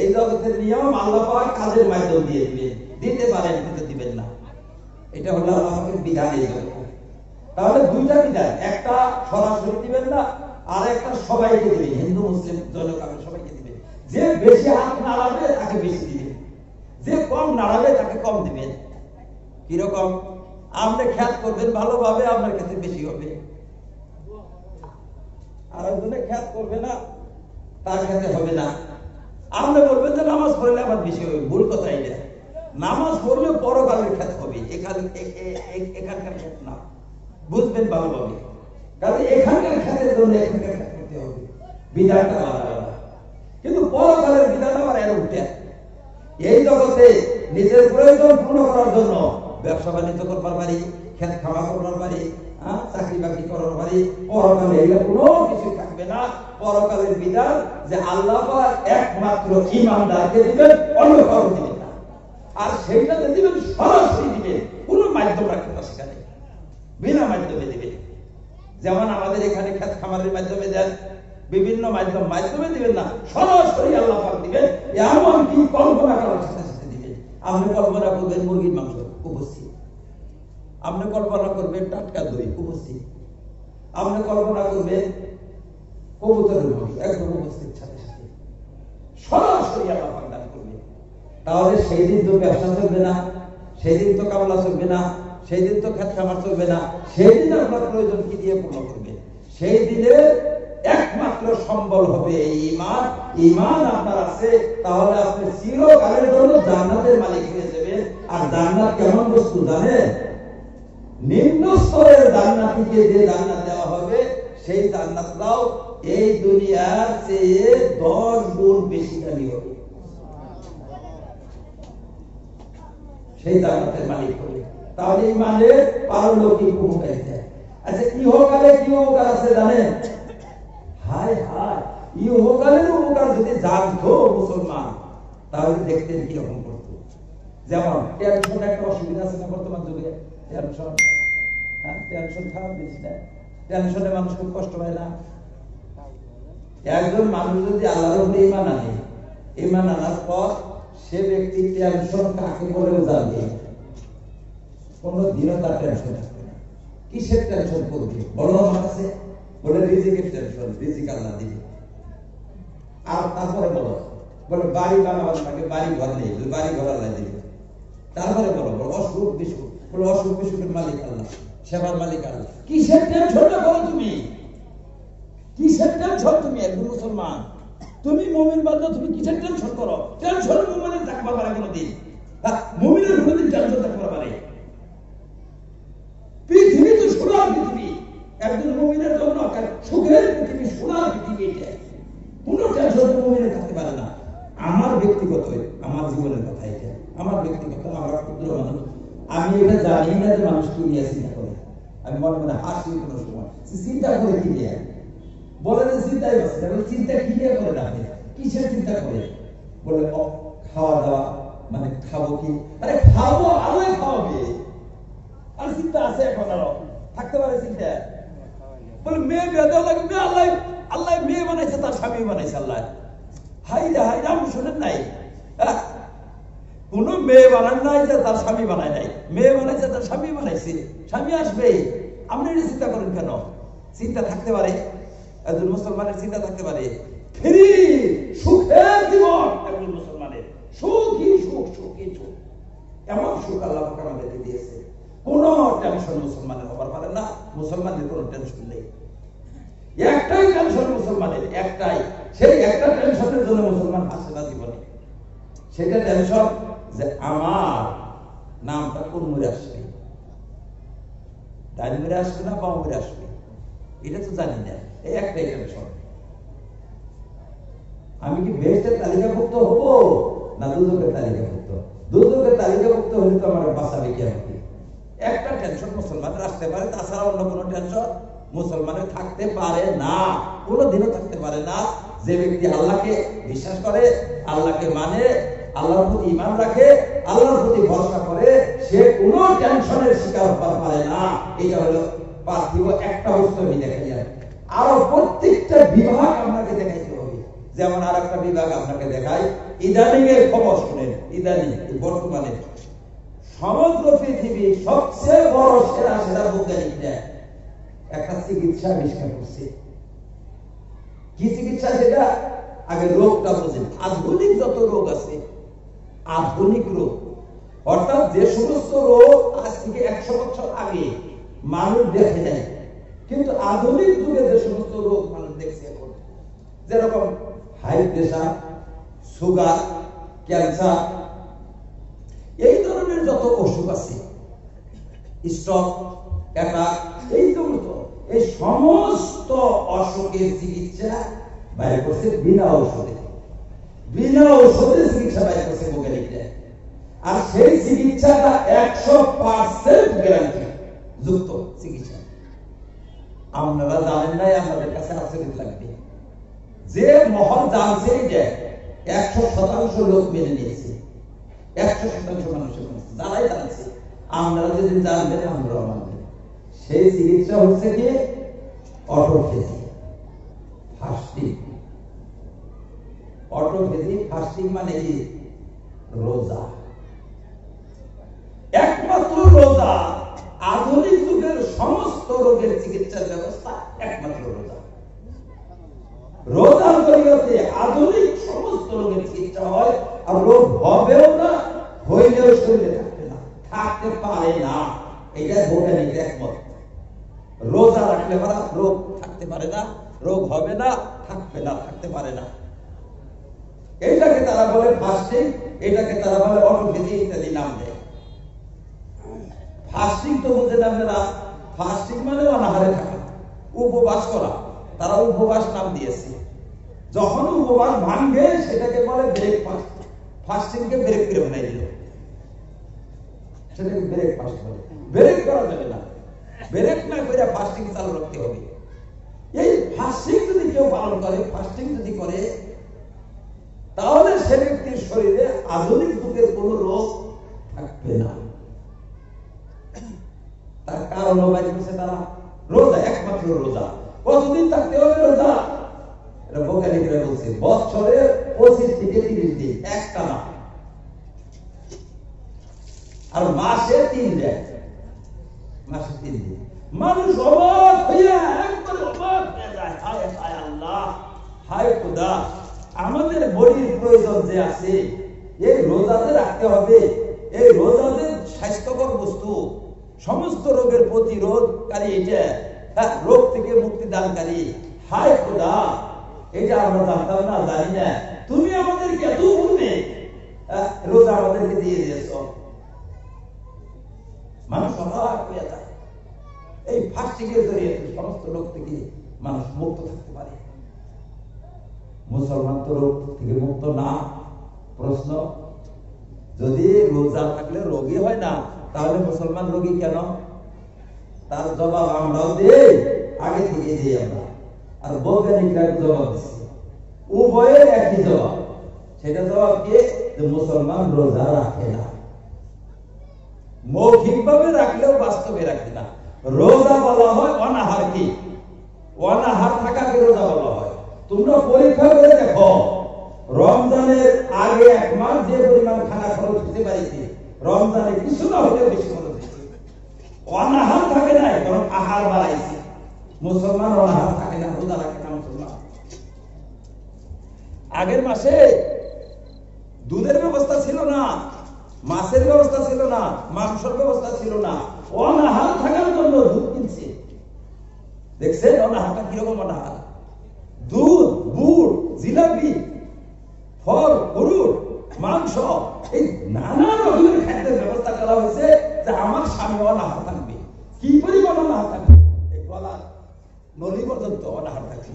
এই জগতের নিয়ম আল্লাহ পাক কাজের মাধ্যম দিয়ে দিবেন, দিতে পারেন কিন্তু দিবেন না। এটা হলো আল্লাহ পাকের বিধান। এই জগতে তাহলে দুইটা বিধান, একটা সরাসরি দিবেন না, আর একটা সবাইকে দিবেন, হিন্দু, মুসলিম, জনগণ সবাইকে দিবেন। যে বেশি হাত নাড়াবে তাকে বেশি দিবেন, যে কম নাড়াবে তাকে কম দিবেন। কিরকম? আপনি খেয়াল করবেন ভালোভাবে, আপনার ক্ষেত্রে বেশি হবে। আর একজনে খেয়াল করবে না, তার ক্ষেত্রে হবে না। আপনি বলবেন যে নামাজ পড়লে আবার বেশি হবে, ভুল কথা। এটা নামাজ পড়লে পরকালের ক্ষেত্রে হবে, এখানকার ক্ষেত্রে না। বুঝবেন ভালোভাবে, কারণ এখানকার ক্ষেত্রের জন্য এখানকার ক্ষেত্রে করতে হবে, বিধানটা আলাদা। কিন্তু পরকালের বিধান আবার এর উঠে। এই জগতে নিজের প্রয়োজন পূর্ণ করার জন্য ব্যবসা বাণিজ্য করবার পারি, খেত খাওয়া করবার পারি, চাকরি বাকরি করার পারি। পরকালে এগুলো কোনো কিছু থাকবে না। পরকালের বিধান যে আল্লাহ একমাত্র ঈমানদারকে দিবেন, অন্য কাউকে দিবেন না। আর সেইটাতে দিবেন সরাসরি দিবেন, কোনো মাধ্যম রাখবেন না, সেখানে বিনা মাধ্যমে দিবেন। যেমন আমাদের এখানে খেত খামারের মাধ্যমে দেন, বিভিন্ন মাধ্যমে দিবেন না, সরাসরি আল্লাহ পাক দিবেন। এমন কি কল্পনা করার সাথে সাথে দিবেন। আপনি কল্পনা করবেন মুরগির মাংস উপস্থিত, আপনি কল্পনা করবেন টাটকা দই উপস্থিত, আপনি কল্পনা করবেন কবুতরের মাংস একদম উপস্থিত, সাথে সাথে সরাসরি আল্লাহ পাক দান করবে। তাহলে সেই দিন তো ব্যবসা চলবে না, সেই দিন তো কামলা চলবে না, সেই দিন তো খেত খামার চলবে না। সেই দিন আপনার প্রয়োজন কি দিয়ে পূর্ণ করবে? সেই দিনে একমাত্র সম্বল হবে ঈমান। ঈমান আপনার আছে, তাহলে আপনি চিরকালের জন্য জান্নাতের মালিক হয়ে যাবেন। আর জান্নাত কেমন বস্তু জানেন? নিম্ন স্তরের জান্নাতীকে যে জান্নাত দেওয়া হবে, সেই জান্নাতটাও এই দুনিয়ার চেয়ে 10 গুণ বেশি দামি হবে। সেই জান্নাতের মালিক হবে। তাহলে ঈমানের পারলৌকিক উপকারিতা। আচ্ছা, ইহকালে কি উপকার আছে জানেন? হায় হায়, ইহকালের উপকার যদি জানতো মুসলমান, তাহলে দেখতেন কিরকম করতো। যেমন টেনশন একটা অসুবিধা আছে না বর্তমান যুগে। টেনশন খারাপ জিনিস না? টেনশনে মানুষ খুব কষ্ট পায় না? একজন মানুষ যদি আল্লাহর উপরে ঈমান আনে, ঈমান আনার পর সে ব্যক্তি টেনশন কাকে বলেও জানবে, কোন দিনও তার টেনশন থাকবে না। কিসের টেনশন করবে? বড় আমার আছে বলে রিজিকের টেনশন, রিজিক আল্লাহ দিবে। আর তারপরে বলে বাড়ি বানাবার থাকে, বাড়ি ঘর নেই, বাড়ি ঘর আল্লাহ দিবে। তারপরে বলো অসুখ বিসুখ, বলে অসুখ বিসুখের মালিক আল্লাহ, সেবার মালিক আল্লাহ। কিসের টেনশনটা করো তুমি? কিসের টেনশন? তুমি একজন মুসলমান, তুমি মুমিন বান্দা, তুমি কিসের টেনশন করো? টেনশন মুমিনের থাকতে পারে কোনদিন? মুমিনের কোনদিন টেনশন থাকতে পারে? পৃথিবী তো সোনার পৃথিবী, একজন মুমিনের জন্য সুখের পৃথিবী, সোনার পৃথিবী। এটা কোন টেনশন মুমিনের থাকতে পারে না। আমার ব্যক্তিগত, আমার জীবনের কথা এটা, আমার ব্যক্তিগত, আমরা ক্ষুদ্র মানুষ, আমি এটা জানি না যে মানুষ কি নিয়ে চিন্তা করে। আমি মনে মনে হাসি কোনো সময়, চিন্তা করে কি নিয়ে বলে যে চিন্তাই বসে, চিন্তা কি নিয়ে করে না? কিসের চিন্তা করে? বলে খাওয়া দাওয়া, মানে খাবো কি? আরে খাবো, আলোয় খাওয়াবে। আর চিন্তা আছে এখন, আরো থাকতে পারে চিন্তা। বলে মেয়ে বিয়ে দেওয়া লাগবে, আল্লাহ আল্লাহ মেয়ে বানাইছে, তার স্বামী বানাইছে আল্লাহ। হাই রে হাই, আপনি শোনেন নাই? কোন মেয়ে বানান নাই যে তার স্বামী বানায় নাই, মেয়ে বানাইছে তার স্বামী বানাইছে। স্বামী আসবে, আপনি এটা চিন্তা করেন কেন? চিন্তা থাকতে পারে, একজন মুসলমানের চিন্তা থাকতে পারে। ফ্রি সুখের জীবন একজন মুসলমানের, সুখী সুখ, সুখী সুখ, এমন সুখ আল্লাহ আমাদেরকে দিয়েছে। কোন টেনশন মুসলমানের হবার পারে না। মুসলমানের কোন টেনশন নেই। একটাই টেনশন মুসলমানের, একটাই। সেই একটা টেনশনের জন্য মুসলমান হাসে না জীবনে। সেটা টেনশন যে আমার নামটা কোন মুড়ে আসবে, ডান মুড়ে আসবে না বাম মুড়ে আসবে, এটা তো জানি না। এই একটাই টেনশন। আমি কি বেহেশতের তালিকাভুক্ত হবো না দুজকের তালিকাভুক্ত? দুজকের তালিকাভুক্ত হলে তো আমার বাঁচাবে কি? আমাকে একটা টেনশন মুসলমানের আসতে পারে, তাছাড়া অন্য কোনো টেনশন মুসলমানের থাকতে পারে না, কোনোদিনও থাকতে পারে না। যে ব্যক্তি আল্লাহকে বিশ্বাস করে, আল্লাহকে মানে, আল্লাহর প্রতি ঈমান রাখে, আল্লাহর প্রতি ভরসা করে, সে কোনো টেনশনের শিকার হতে পারে না। এটা হলো পার্থিব একটা বস্তু আমি দেখাই। আরো প্রত্যেকটা বিভাগ আপনাকে দেখাইতে হবে। যেমন আর একটা বিভাগ আপনাকে দেখাই, ইদানিং এর খবর শুনেন। ইদানিং বর্তমানে সমগ্র পৃথিবী সবচেয়ে বড় সেরা সেরা বৈজ্ঞানিকরা একটা চিকিৎসা আবিষ্কার করছে। কি চিকিৎসা সেটা? আগে রোগটা বোঝেন। আধুনিক যত রোগ আছে, আধুনিক রোগ অর্থাৎ যে সমস্ত রোগ আজ থেকে 100 বছর আগে মানুষ দেখে নাই, কিন্তু আধুনিক যুগে যে সমস্ত রোগ মানুষ দেখছে এখন, যেরকম হাই প্রেসার, সুগার, ক্যান্সার, এই ধরনের যত অসুখ আছে, স্ট্রোক, অ্যাটাক, এই সমস্ত অসুখের চিকিৎসা বাইরে করছে বিনা ঔষধে। বিনা ঔষধে চিকিৎসা বাইরে করছে বৈজ্ঞানিকরা। আর সেই চিকিৎসাটা 100% গ্যারান্টি যুক্ত চিকিৎসা। আপনারা জানেন নাই, আমাদের কাছে আশ্চর্য লাগবে যে মহল জানছে যে 100% লোক মেনে নিয়েছে, 100% মানুষের যারাই জানছে। আপনারা যদি জানবেন, আমরাও মানবেন। সেই চিকিৎসা হচ্ছে কি? Autophagy, fasting. অটোফেজি, ফাস্টিং মানে কি? রোজা। একমাত্র রোজা। আধুনিক যুগের সমস্ত রোগের চিকিৎসার ব্যবস্থা একমাত্র রোজা। রোজার জরিয়তে আধুনিক সমস্ত রোগের চিকিৎসা হয়। আর রোগ হবেও না, হইলেও শরীরে থাকতে পারে না। এটা বৈজ্ঞানিক একমত। রোজা রাখলে রোগ থাকতে পারে না, রোগ হবে না, থাকবে না, থাকতে পারে না। এইটাকে তারা বলে ফাস্টিং, এটাকে তারা বলে অটোফেজি ইত্যাদি নাম দেয়। ফাস্টিং তো বুঝে নামে না, ফাস্টিং মানে অনাহারে থাকা, উপবাস করা, তারা উপবাস নাম দিয়েছে। যখন উপবাস ভাঙবে সেটাকে বলে ব্রেকফাস্ট, ফাস্টিংকে ব্রেক করে বানাই দিল, সেটাকে ব্রেকফাস্ট বলে। ব্রেক করা যাবে না, ব্রেক না করে ফাস্টিং চালু রাখতে হবে। এই ফাস্টিং যদি কেউ পালন করে, ফাস্টিং যদি করে, তাহলে সে ব্যক্তির শরীরে আধুনিক যুগের কোন রোগ থাকবে না। তার কারণ হচ্ছে তারা রোজা, একমাত্র রোজা। কতদিন থাকতে হবে রোজা? এটা বৈজ্ঞানিকরা বলছে বছরে 25 থেকে 30 দিন একটানা, আর মাসে 3 দিন, মাসে 3 দিন। মানুষ অবাক হইয়া একবার অবাক হয়ে যায়, হায় হায় আল্লাহ, হায় খোদা, আমাদের বডির প্রয়োজন যে আছে এই রোজাতে রাখতে হবে। এই রোজাতে স্বাস্থ্যকর বস্তু, সমস্ত রোগের প্রতিরোধকারী, এটা রোগ থেকে মুক্তি দানকারী। হায় খোদা, এটা আমরা জানতাম না, জানি না, তুমি আমাদেরকে এত পূর্বে রোজা আমাদেরকে দিয়ে দিয়েছ। মানুষ অবাক হয়ে যায়। এই ফাস্টিং এর জরিয়ে সমস্ত রোগ থেকে মানুষ মুক্ত থাকতে পারে। মুসলমান তো রোগ থেকে মুক্ত না। প্রশ্ন, যদি রোজা থাকলে রোগী হয় না, তাহলে মুসলমান রোগী কেন? তার জবাব আমরাও দিই, আগে থেকে দিই আমরা, আর বৈজ্ঞানিকরা জবাব দিচ্ছে। উভয়ের একই জবাব। সেটা জবাব কি? যে মুসলমান রোজা রাখে না। মৌখিক ভাবে রাখলেও বাস্তবে রাখে না। রোজা বলা হয় অনাহার। কি অনাহার থাকাকে রোজা বলা হয়। তোমরা পরীক্ষা করে দেখো, রমজানের আগে 1 মাস যে পরিমাণ খানা খরচ হতে পারিছে, রমজানে কিছু না হলেও বেশি খরচ হয়েছে। অনাহার থাকে না, কারণ আহার বাড়াইছে। মুসলমান অনাহার থাকে না, রোজা রাখে না মুসলমান। আগের মাসে দুধের ব্যবস্থা ছিল না, মাছের ব্যবস্থা ছিল না, মাংসের ব্যবস্থা ছিল না, অনাহার থাকার জন্য দুধ কিনছে। দেখছেন অনাহারটা কিরকম অনাহার? দুধ, গুড়, জিলাপি, ফল, ফ্রুট, মাংস, এই নানা রকমের খাদ্যের ব্যবস্থা করা হয়েছে যে আমার স্বামী অনাহার থাকবে। কি পরিমাণ অনাহার থাকবে? এই গলার নলি পর্যন্ত অনাহার থাকবে।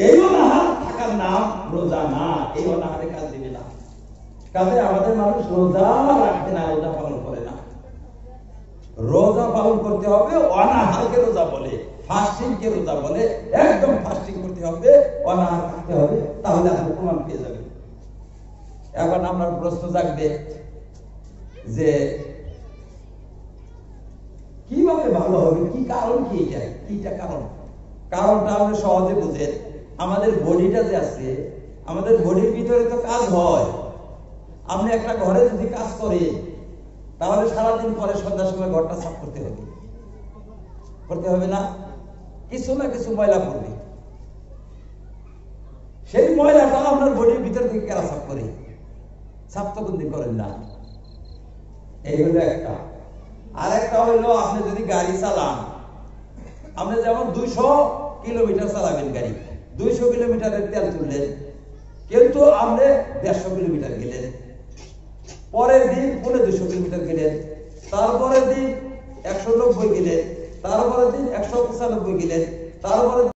এই অনাহার থাকার নাম রোজা না। এই অনাহারে কাজ দিবে না। কাজে আমাদের মানুষ রোজা রাখতে না, রোজা পালন করে না। রোজা পালন করতে হবে, অনাহারকে রোজা বলে, ফাস্টিং কে রোজা বলে। একদম ফাস্টিং করতে হবে, অনাহার থাকতে হবে, তাহলে আপনি প্রমাণ পেয়ে যাবেন। এখন আমার প্রশ্ন জাগবে যে কিভাবে ভালো হবে, কি কারণ, কি এটা, কিটা কারণ? কারণটা আপনি সহজে বুঝেন। আমাদের বডিটা যে আছে, আমাদের বডির ভিতরে তো কাজ হয়। আপনি একটা ঘরে যদি কাজ করেন, তাহলে সারাদিন পরে সন্ধ্যার সময় ঘরটা সাফ করতে হবে, করতে হবে না? কিছু না কিছু ময়লা পড়বে। সেই ময়লাটা আপনার বডির ভিতর থেকে কেরা সাফ করে? সাফ তো কোনদিন করেন না। এই হলো একটা। আর একটা হইলো, আপনি যদি গাড়ি চালান, আপনি যেমন 200 কিলোমিটার চালাবেন গাড়ি, 200 কিলোমিটারের তেল তুললেন, কিন্তু আপনি 150 কিলোমিটার গেলেন, পরের দিন 200 কিলোমিটার গেলেন, তারপরের দিন 190 গেলেন, তারপরের দিন 195 গেলেন, তারপরে